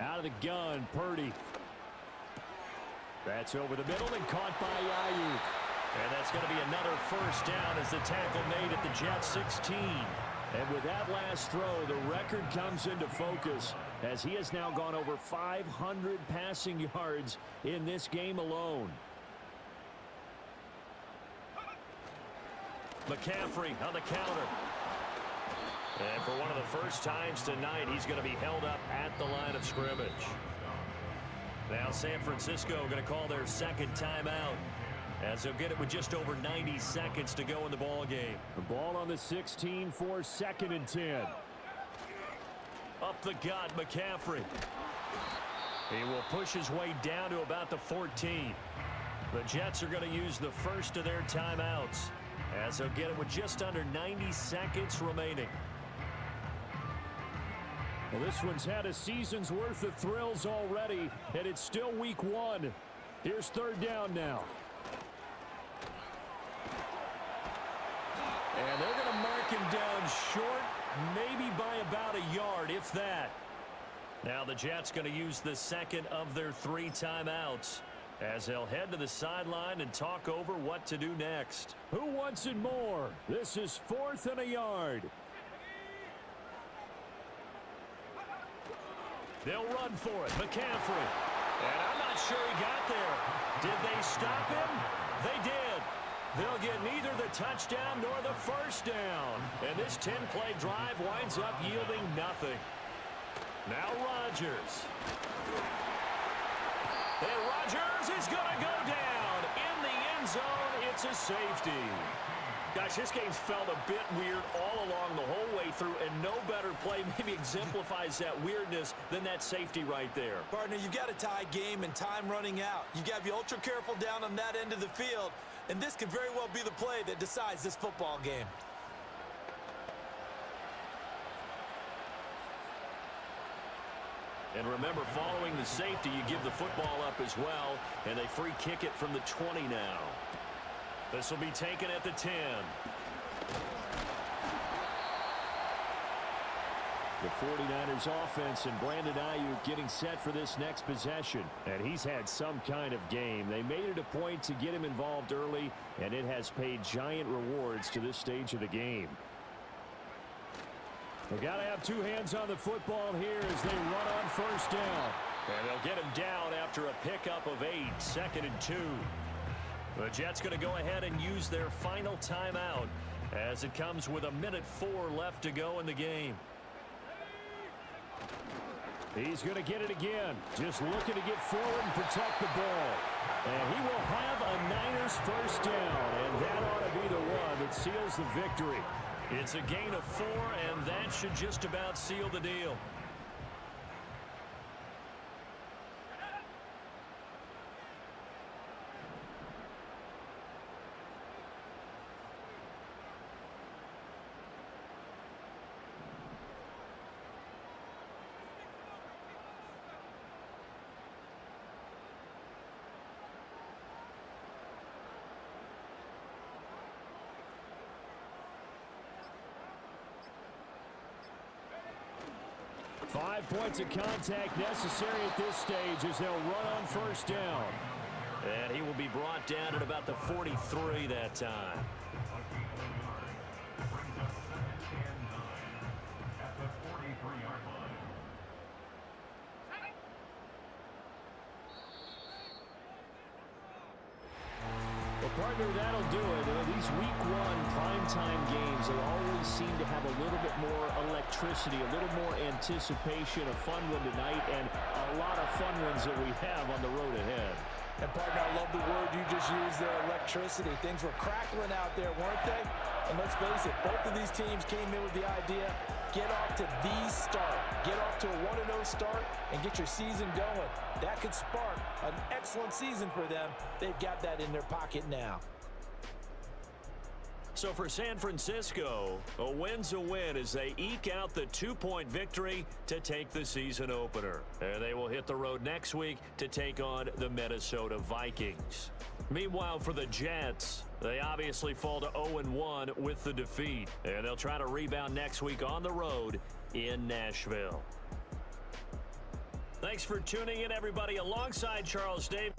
Out of the gun, Purdy. That's over the middle and caught by Ayuk. And that's going to be another first down as the tackle made at the Jets' 16. And with that last throw, the record comes into focus as he has now gone over 500 passing yards in this game alone. McCaffrey on the counter. And for one of the first times tonight, he's going to be held up at the line of scrimmage. Now San Francisco going to call their second timeout as they'll get it with just over 90 seconds to go in the ball game. The ball on the 16 for 2nd and 10. Up the gut, McCaffrey. He will push his way down to about the 14. The Jets are going to use the first of their timeouts as they'll get it with just under 90 seconds remaining. Well, this one's had a season's worth of thrills already, and it's still week 1. Here's 3rd down now. And they're going to mark him down short, maybe by about a yard, if that. Now the Jets going to use the second of their 3 timeouts as they'll head to the sideline and talk over what to do next. Who wants it more? This is 4th and a yard. They'll run for it. McCaffrey. And I'm not sure he got there. Did they stop him? They did. They'll get neither the touchdown nor the first down. And this 10-play drive winds up yielding nothing. Now Rodgers. And Rodgers is going to go down. In the end zone, it's a safety. Gosh, this game's felt a bit weird all along the whole way through, and no better play maybe exemplifies that weirdness than that safety right there. Partner, you've got a tie game and time running out. You've got to be ultra careful down on that end of the field, and this could very well be the play that decides this football game. And remember, following the safety, you give the football up as well, and they free kick it from the 20 now. This will be taken at the 10. The 49ers offense and Brandon Ayuk getting set for this next possession. And he's had some kind of game. They made it a point to get him involved early, and it has paid giant rewards to this stage of the game. They've got to have two hands on the football here as they run on first down. And they'll get him down after a pickup of 8, 2nd and 2. The Jets going to go ahead and use their final timeout as it comes with 1:04 left to go in the game. He's going to get it again. Just looking to get forward and protect the ball. And he will have a Niners first down. And that ought to be the one that seals the victory. It's a gain of 4, and that should just about seal the deal. Five points of contact necessary at this stage as they'll run on first down. And he will be brought down at about the 43 that time. Partner, that'll do it. These week 1 primetime games, they always seem to have a little bit more electricity, a little more anticipation. A fun one tonight, and a lot of fun ones that we have on the road ahead. And partner, I love the word you just used there, electricity. Things were crackling out there, weren't they? And let's face it, both of these teams came in with the idea, get off to the start. Get off to a 1-0 start and get your season going. That could spark an excellent season for them. They've got that in their pocket now. So for San Francisco, a win's a win as they eke out the 2-point victory to take the season opener. And they will hit the road next week to take on the Minnesota Vikings. Meanwhile, for the Jets, they obviously fall to 0-1 with the defeat. And they'll try to rebound next week on the road in Nashville. Thanks for tuning in, everybody. Alongside Charles Davis.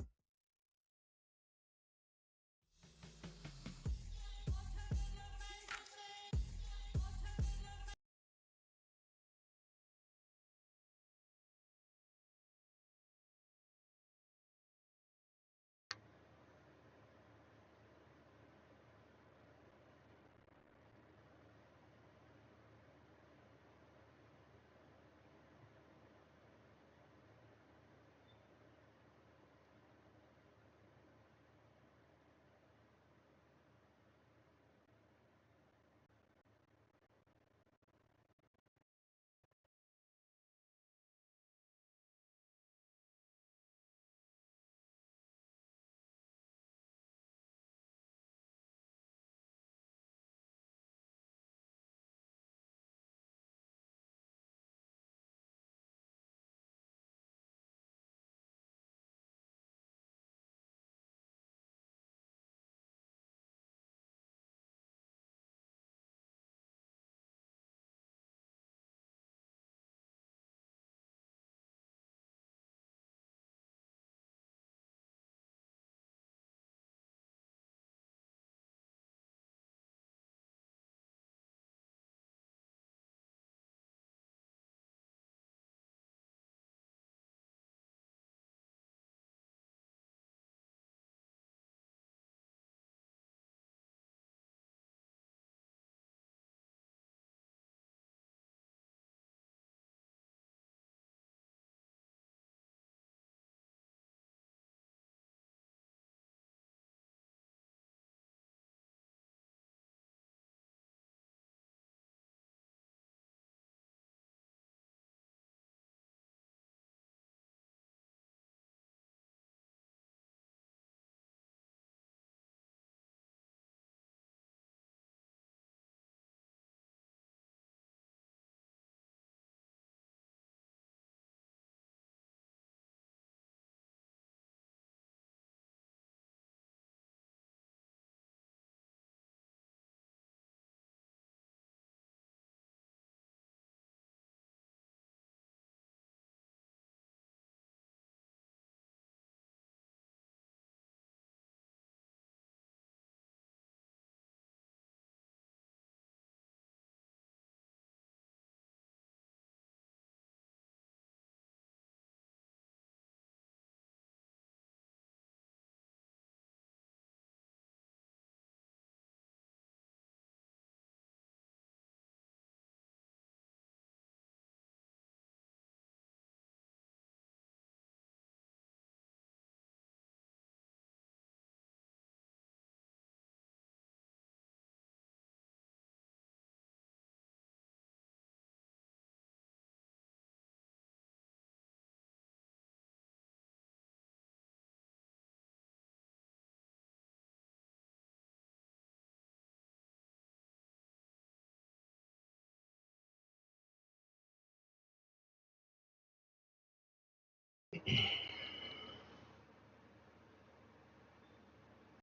it.